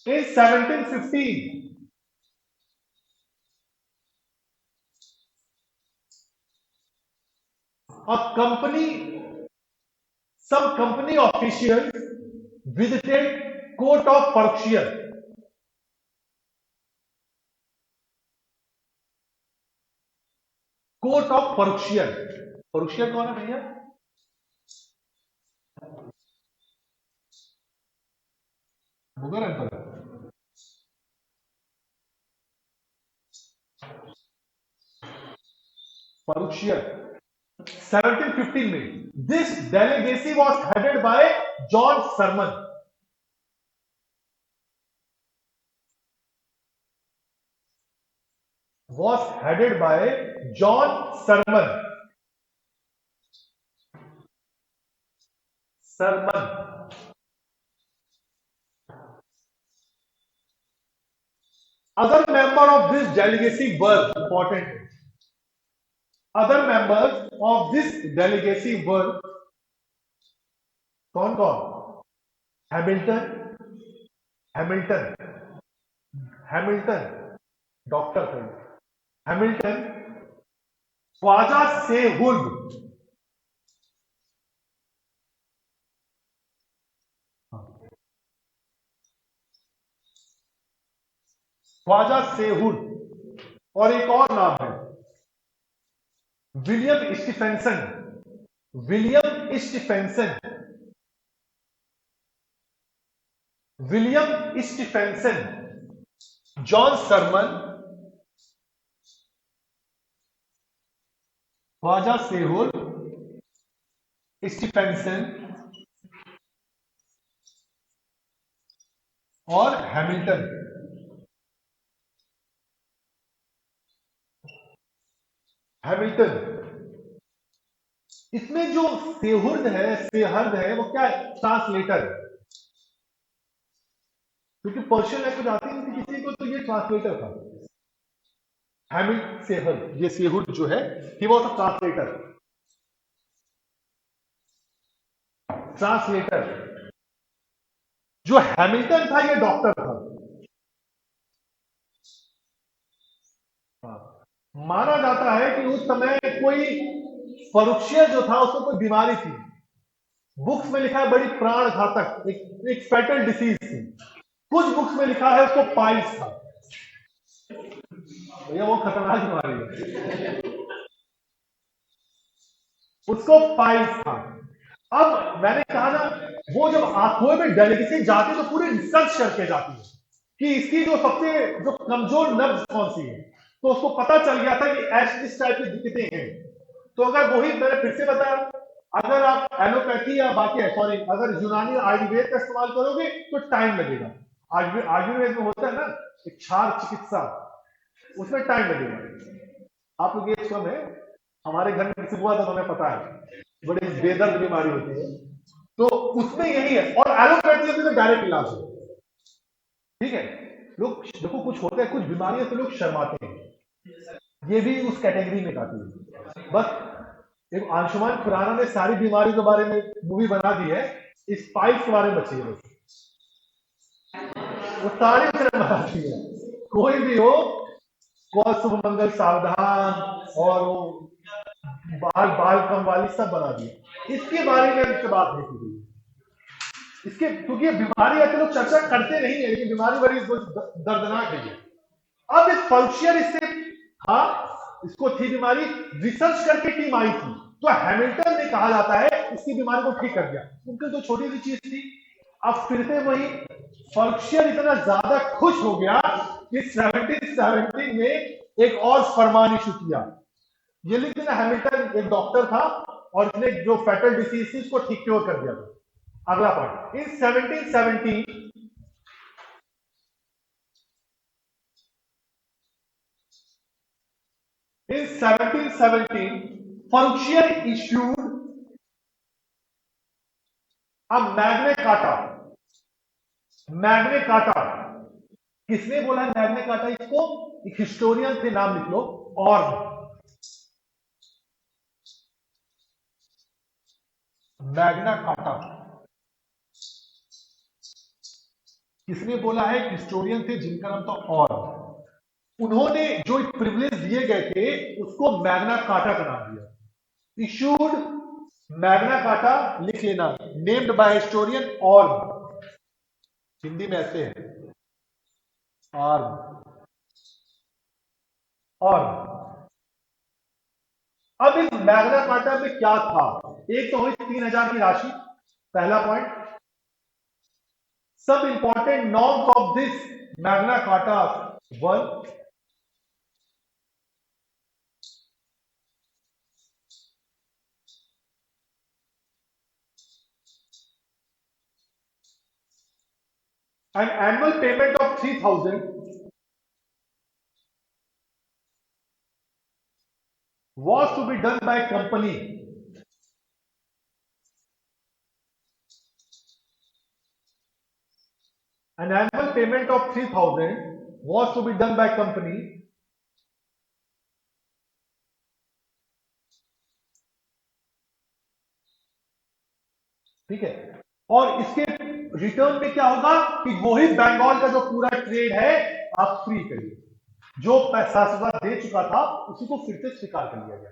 Speaker 1: इन 1715 a company, some company officials visited court of Berkshire. Court of Berkshire, Berkshire कौन है भैया? मुगल एम्पायर। Berkshire 1715 में this delegacy was headed by John Sherman. Was headed by John Sherman. Sherman. Other members of this delegacy were important. Other members of this delegacy were कौन कौन? Hamilton doctor थे, Hamilton, Khwaja Sehuld, Khwaja Sehuld, और एक और नाम है William Stephenson. William Stephenson, William Stephenson, John Surman, Khwaja Sehuld, Stephenson और Hamilton. Hamilton, इसमें जो सेहुर्द है वो क्या है? ट्रांसलेटर, क्योंकि पर्शियन लैंग्वेज आती नहीं थी किसी को, तो ये ट्रांसलेटर था। हैमिल्टन सेहुर्द, ये सेहुर्द जो है ही वाज अ ट्रांसलेटर। जो हैमिल्टन था ये डॉक्टर था। माना जाता है कि उस समय कोई फरुखिया जो था उसको कोई बीमारी थी, बुक्स में लिखा है बड़ी प्राण घातक, एक फैटल डिसीज थी। कुछ बुक्स में लिखा है उसको पाइल्स था। भैया वो खतरनाक बीमारी है, उसको पाइल्स था। अब मैंने कहा ना, वो जब आंखों में डेलीगेसी जाती है तो पूरी रिसर्च करके जाती है कि इसकी जो सबसे जो कमजोर नब्ज कौन सी है, तो उसको पता चल गया था कि इस टाइप की दिक्कतें हैं। तो अगर वही मैंने फिर से बताया, अगर आप एलोपैथी या बाकी अगर यूनानी आयुर्वेद का इस्तेमाल करोगे तो टाइम लगेगा। आयुर्वेद में होता है ना एक क्षार चिकित्सा, उसमें टाइम लगेगा। आप लोग ये स्वयं है, हमारे घर में किसी हुआ था तो हमें पता है, बड़ी बेदर्द बीमारी होती है, तो उसमें यही है। और एलोपैथी में तो डायरेक्ट इलाज है। ठीक है, लोग देखो कुछ होता है, कुछ बीमारियों से लोग शर्माते हैं, ये भी उस कैटेगरी में आती है। बस एक अंशुमान खुराना ने सारी बीमारी के बारे में मूवी बना दी है, इस स्पाइस के बारे में बची है बस, वो सारी उसने बना दी है। कोई भी हो, कौन शुभ मंगल सावधान और वो बाल बाल कम वाली सब बना दिया, इसके बारे में इससे बात नहीं की गई। इसके क्योंकि ये बीमारी आके लोग चर्चा करते नहीं है, लेकिन बीमारी बड़ी दर्दनाक है। अब इस फल्शियर इससे हाँ इसको थी बीमारी, रिसर्च करके टीम आई थी, तो हैमिल्टन ने कहा जाता है इसकी बीमारी को ठीक कर दिया, क्योंकि तो छोटी सी चीज थी। अब फिर से वही फल्शियर इतना ज्यादा खुश हो गया कि 1770 में एक और फरमान इशू किया। ये लिख देना, हैमिल्टन एक डॉक्टर था और इसने जो फैटल डिसीज थी उसको ठीक क्योर कर दिया था। अगला point, in 1770 in 1717 Fauquier issued a Magna Carta। Magna Carta किसने बोला है मैग्ना कार्टा? इसको एक हिस्टोरियन थे, नाम लिख लो, और मैग्ना कार्टा किसने बोला है? हिस्टोरियन थे जिनका नाम था और। उन्होंने जो प्रिविलेज दिए गए थे उसको मैग्ना कार्टा का नाम दिया। इशूड मैग्ना कार्टा, लिख लेना, नेम्ड बाय हिस्टोरियन और, हिंदी में ऐसे है और। अब इस मैग्ना कार्टा में क्या था? एक तो हुई 3000 की राशि, पहला पॉइंट। सब important norms of this Magna carta one, an annual payment of 3000 was to be done by company। An annual payment of 3000 was to be done by company ठीक है। और इसके रिटर्न में क्या होगा कि वही बंगाल का जो पूरा ट्रेड है आप फ्री करिए, जो पैसा दे चुका था उसी को फिर से स्वीकार कर लिया गया।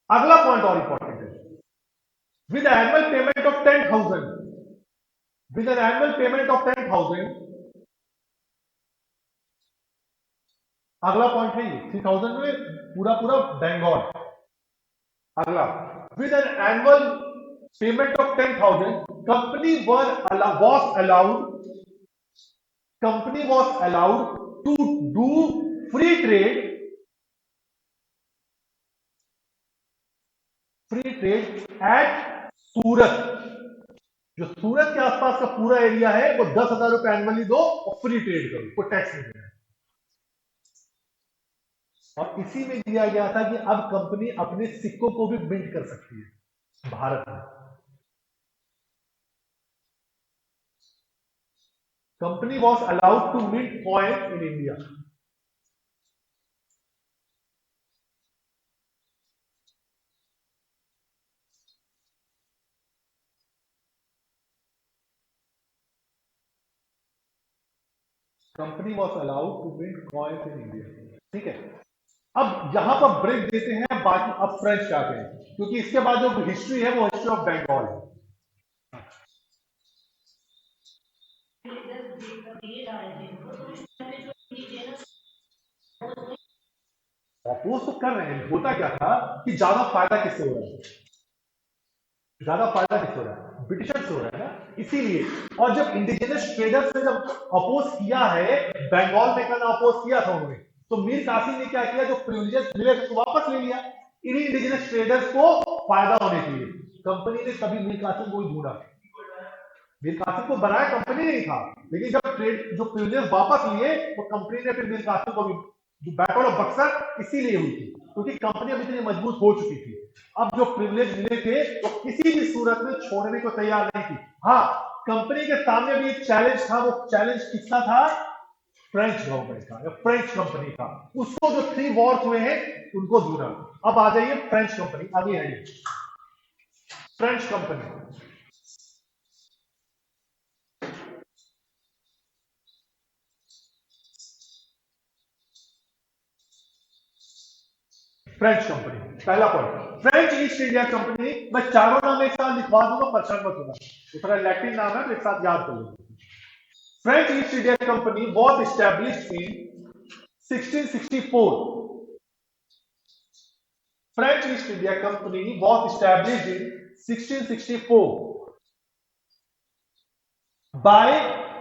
Speaker 1: अगला पॉइंट और इंपॉर्टेंट है, with annual payment of 10,000, with an annual payment of 10,000, अगला पॉइंट है ये 3000 में पूरा पूरा बंगाल। अगला, with an annual payment of 10,000 company was allowed to do free trade at सूरत। जो सूरत के आसपास का पूरा एरिया है वो 10,000 रुपए एनुअली दो और फ्री ट्रेड करो, कोई टैक्स नहीं देना। और इसी में दिया गया था कि अब कंपनी अपने सिक्कों को भी मिंट कर सकती है भारत में। Company was allowed to mint coin in India. Company was allowed to mint coin in India, ठीक है। अब यहां पर ब्रेक देते हैं, बाकी अब फ्रेंच आते हैं, क्योंकि इसके बाद जो हिस्ट्री है वो हिस्ट्री ऑफ बंगाल है। अपोज तो कर रहे हैं, होता क्या था कि ज्यादा फायदा किससे हो रहा है? ज्यादा फायदा किससे हो रहा है? ब्रिटिशर्स हो रहा है ना, इसीलिए। और जब इंडिजिनस ट्रेडर्स ने जब अपोज किया है, बंगाल में करना अपोज किया था उन्होंने, तो मीर कासिम ने क्या किया? जो प्रिविलेजेस मिले थे वापस ले लिया, इन्हीं इंडिजिनस ट्रेडर्स को फायदा होने के लिए। कंपनी ने कभी मीर कासिम को ढूंढा, मीर कासिम को बनाया कंपनी नहीं था, लेकिन जब ट्रेड जो प्रिविलेज वापस लिए तो कंपनी ने फिर मीर कासिम को भी, जो बैटल ऑफ बक्सर इसीलिए हुई थी क्योंकि कंपनी अभी इतनी मजबूत हो चुकी थी। अब जो प्रिविलेज मिले थे वो किसी भी सूरत में छोड़ने को तैयार नहीं थी। हाँ, कंपनी के सामने भी एक चैलेंज था, वो चैलेंज किसका था? फ्रेंच गवर्नमेंट का या फ्रेंच कंपनी का, उसको जो 3 वॉर्स हुए हैं उनको ढूंढा। अब आ जाइए फ्रेंच कंपनी, अगली है फ्रेंच कंपनी। फ्रेंच कंपनी, पहला point French East India company. मैं चारों नाम एक साथ लिखवा दूंगा, परेशान मत होना, ये थोड़ा लैटिन नाम है तो एक साथ याद कर लो। French East India company was established in 1664। French East India Company was established in 1664 by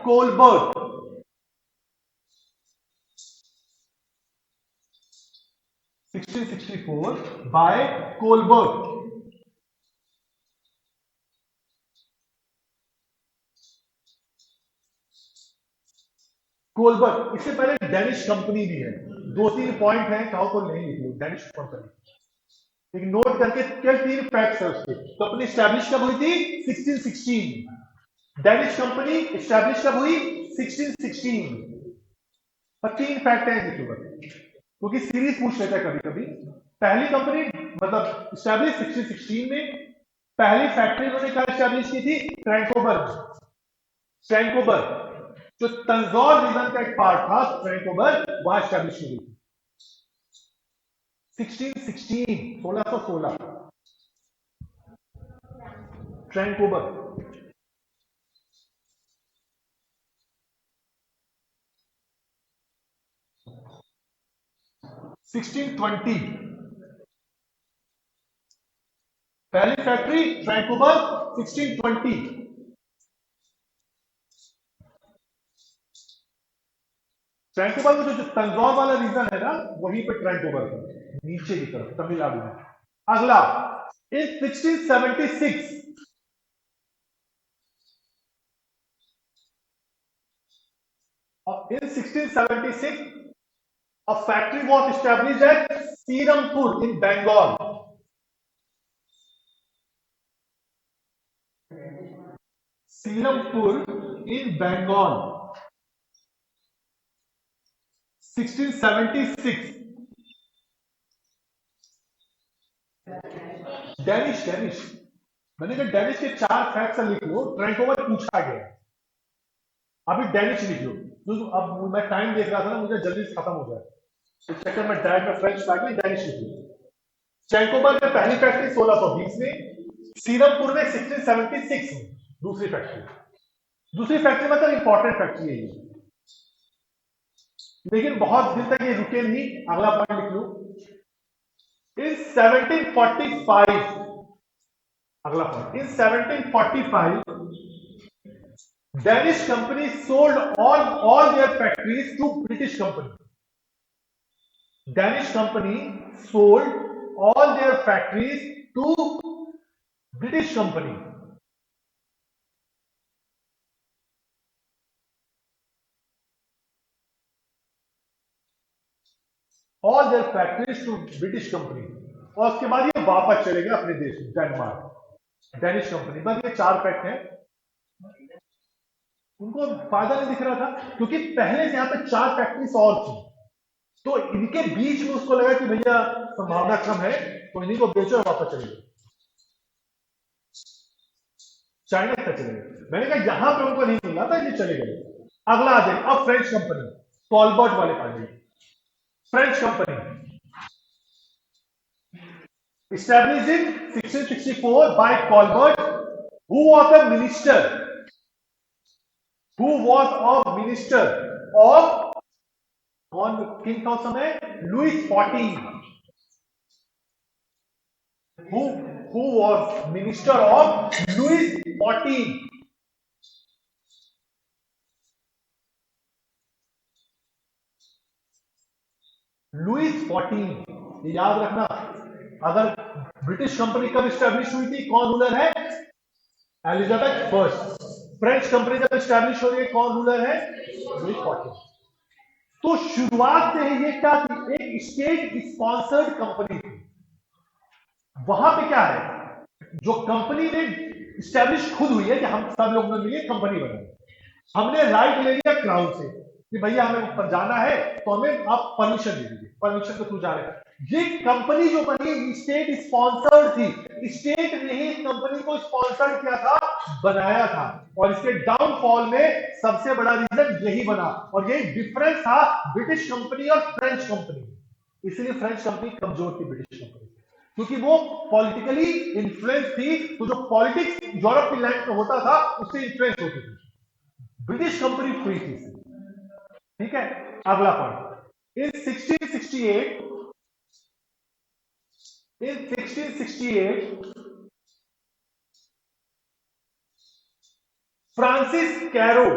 Speaker 1: Colbert. 1664 by Colbert. Colbert, इससे पहले डेनिश कंपनी भी है। 2-3 पॉइंट हैं, चाहो तो नहीं लिख लो। डेनिश कंपनी एक नोट करके, क्या 3 फैक्ट्स है उसके। कंपनी स्टैब्लिश कब हुई थी? 1616। डेनिश कंपनी स्टैब्लिश कब हुई? 1616। पर 3 फैक्ट है क्योंकि सीरीज पूछ लेता है कभी कभी। पहली कंपनी मतलब स्टैब्लिश 1616 में। पहली फैक्ट्री उन्होंने कहा स्टैब्लिश की थी? फ्रैंकोबर्ग। फ्रैंकोबर्ग जो तंजौर रीजन का एक पार्ट था, फ्रैंकोबर्ग वहां स्टैब्लिश हुई थी 1616। फ्रैंकोबर्ग। 1620 पहली फैक्ट्री फ्रैंकोबर्ग 1620। फ्रैंकोबर्ग में जो तंजौर वाला रीजन है ना, वहीं पे फ्रैंकोबर्ग है, नीचे की तरफ तमिलनाडु में। अगला इन 1676 in 1676 a factory was established at Sirampur in Bengal. Sirampur in Bengal 1676। Danish मैंने कहा डेनिश के 4 फैक्ट्स लिख लो, ट्रैंकोबर पूछा गया। अभी डेनिश लिख लो, तो अब मैं टाइम देख रहा था ना, मुझे जल्दी से खत्म हो जाए, इस चक्कर में डायरेक्ट में फ्रेंच फैक्ट में डेनिश लिख लो। ट्रैंकोबर में पहली फैक्ट्री 1620 में, सीरमपुर में 1676 में दूसरी फैक्ट्री मतलब इंपॉर्टेंट फैक्ट्री है ये। लेकिन बहुत दिन तक ये रुके नहीं। अगला पॉइंट लिख लो, इन 1745 अगला point, in 1745 Danish company sold all their factories to British company. Danish company sold all their factories to British company. All their factories to British company. और उसके बाद ये वापस चले गए अपने देश में, डेनमार्क। डेनिश कंपनी, बस ये 4 फैक्ट हैं। उनको फायदा नहीं दिख रहा था क्योंकि पहले से यहां पे 4 फैक्ट्रीज और थी, तो इनके बीच में उसको लगा कि भैया संभावना कम है, तो इन्हीं को बेचो और वापस चले गए चाइना तक चले गए। मैंने कहा यहां पे उनको नहीं मिला था, ये चले गए। अगला आ जाए अब फ्रेंच कंपनी, कॉलबर्ट वाले party. French company established in 1664 by Colbert, who was a minister of कौन किंग था उस समय? Louis 14। who was minister of Louis 14। Louis 14 याद रखना। अगर ब्रिटिश कंपनी कब स्टैब्लिश हुई थी, कौन रूलर है? Elizabeth first. फ्रेंच कंपनी जब स्टैब्लिश हो रही है, कौन रूलर है? लुइस 14। तो शुरुआत से ही ये क्या थी? एक स्टेट स्पॉन्सर्ड कंपनी थी। वहां पे क्या है, जो कंपनी ने स्टैब्लिश खुद हुई है कि हम सब लोग मिलकर कंपनी बनाए, हमने राइट ले लिया क्राउन से, कि भैया हमें ऊपर जाना है तो हमें आप परमिशन दे दीजिए, परमिशन के थ्रू जा रहे हैं। ये कंपनी जो बनी स्टेट स्पॉन्सर्ड थी, स्टेट ने ही कंपनी को स्पॉन्सर्ड किया था, बनाया था, और इसके डाउनफॉल में सबसे बड़ा रीजन यही बना। और यही डिफरेंस था ब्रिटिश कंपनी और फ्रेंच कंपनी, इसलिए फ्रेंच कंपनी कमजोर थी ब्रिटिश कंपनी, क्योंकि वो पॉलिटिकली इन्फ्लुएंस थी। तो जो पॉलिटिक्स यूरोप की लैंड में होता था उससे इन्फ्लुएंस होती थी, ब्रिटिश कंपनी फ्री थी। ठीक है, अगला point. In 1668 Francis Caro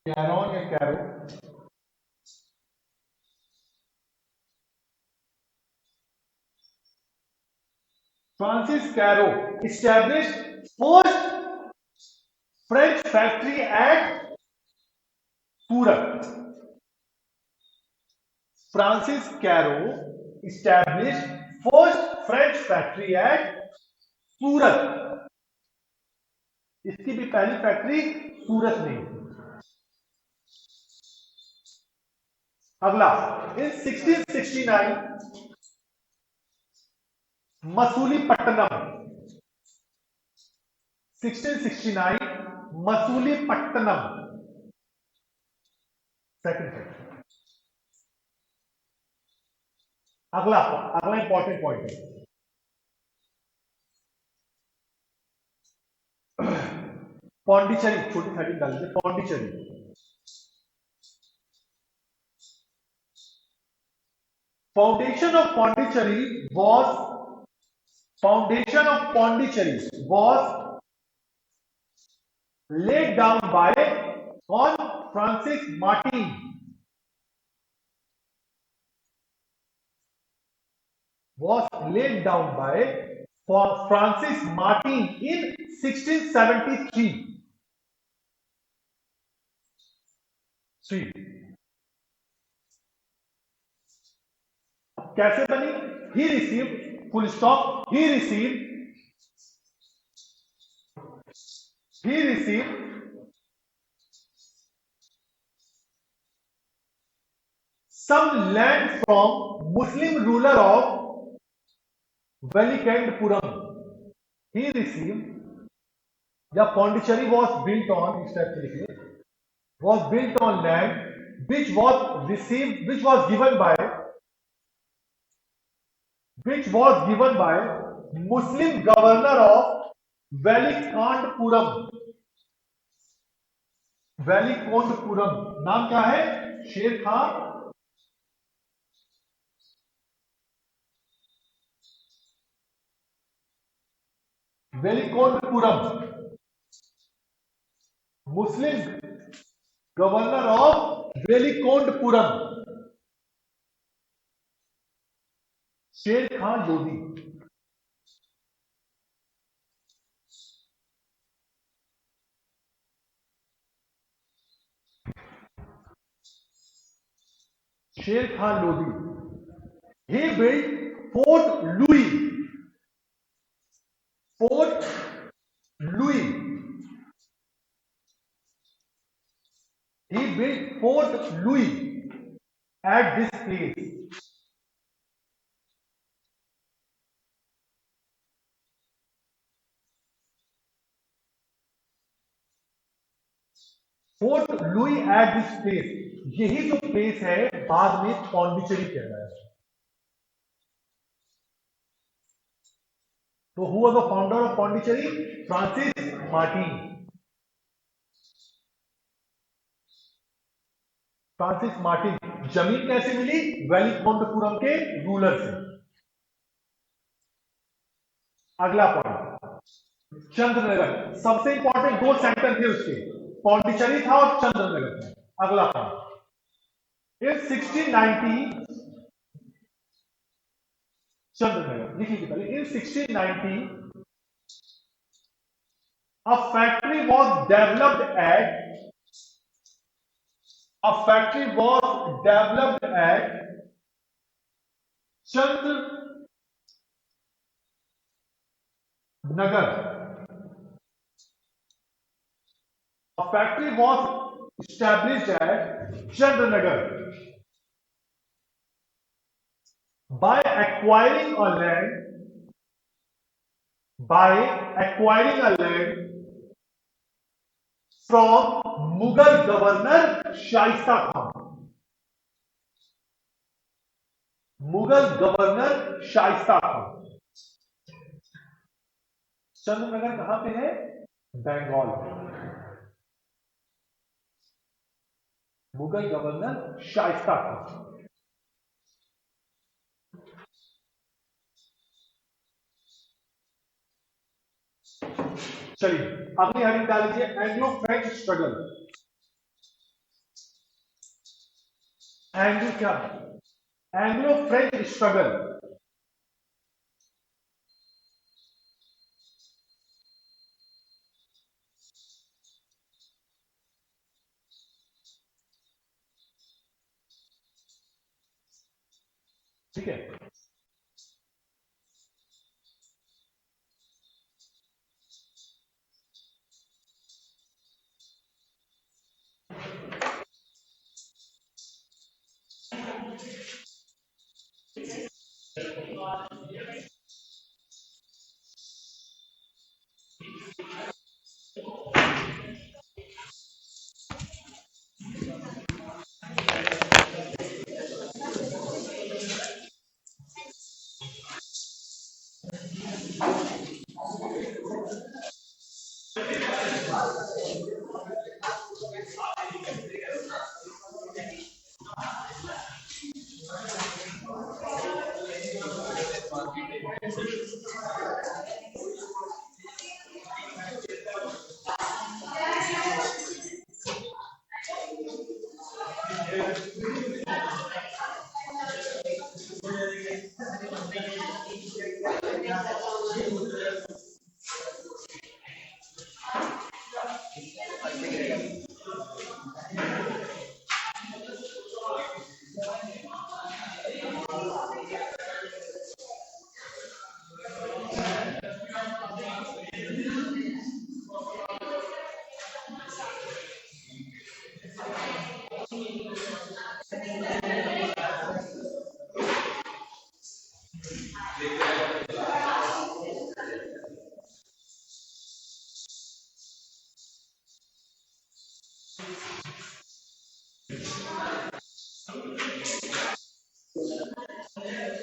Speaker 1: Caron या Caro Francis Caro established first French factory at Surat. Francis Caro established first French factory at Surat. इसकी भी पहली फैक्ट्री सूरत में थी। अगला, in 1669 Masulipatnam, 1669 Masulipatnam second factory. अगला अगला इंपॉर्टेंट पॉइंट है, पौंडीचेरी, छोटी खड़ी डाल दीजिए, Pondicherry. Foundation of Pondicherry was laid down by Francis Martin. Was laid down by Francis Martin in 1673. कैसे बनी? He received, full stop, he received some land from Muslim ruler of Velikandpuram. He received, the Pondicherry was built on, was built on land which was received, which was given by Muslim governor of Velikandpuram. वेलिकोंडपुरम नाम क्या है? शेर खान वेलिकोंडपुरम, मुस्लिम governor of वेलिकोंडपुरम, शेर खान लोधी। शेर Khan Lodhi, he built Fort Louis. Fort Louis. He built Fort Louis at this place. Fort Louis at this place, यही जो place है बाद में पौंडीचेरी कहलाया है। तो who was the founder of Pondicherry? Francis Martin. Francis Martin. जमीन कैसे मिली? वेलिकोंडपुरम के रूलर से। अगला पॉइंट, चंद्रनगर। सबसे इंपॉर्टेंट दो सेंटर थे उसके, पौंडीचेरी था और चंद्रनगर था। अगला पॉइंट, इन 1690 चंद्रनगर लिखिए पहले। इन 1690 a factory was developed at Chandra Nagar, a factory was established at Chandranagar. By acquiring a land, by acquiring a land from Mughal governor Shaista Khan. Mughal governor Shaista Khan. Chandernagore कहां पे है? बंगाल। मुगल गवर्नर शाइस्ता खान। चलिए अगली हेडिंग डाल लीजिए, एंग्लो फ्रेंच स्ट्रगल। एंग्लो क्या? Anglo French struggle. ठीक है,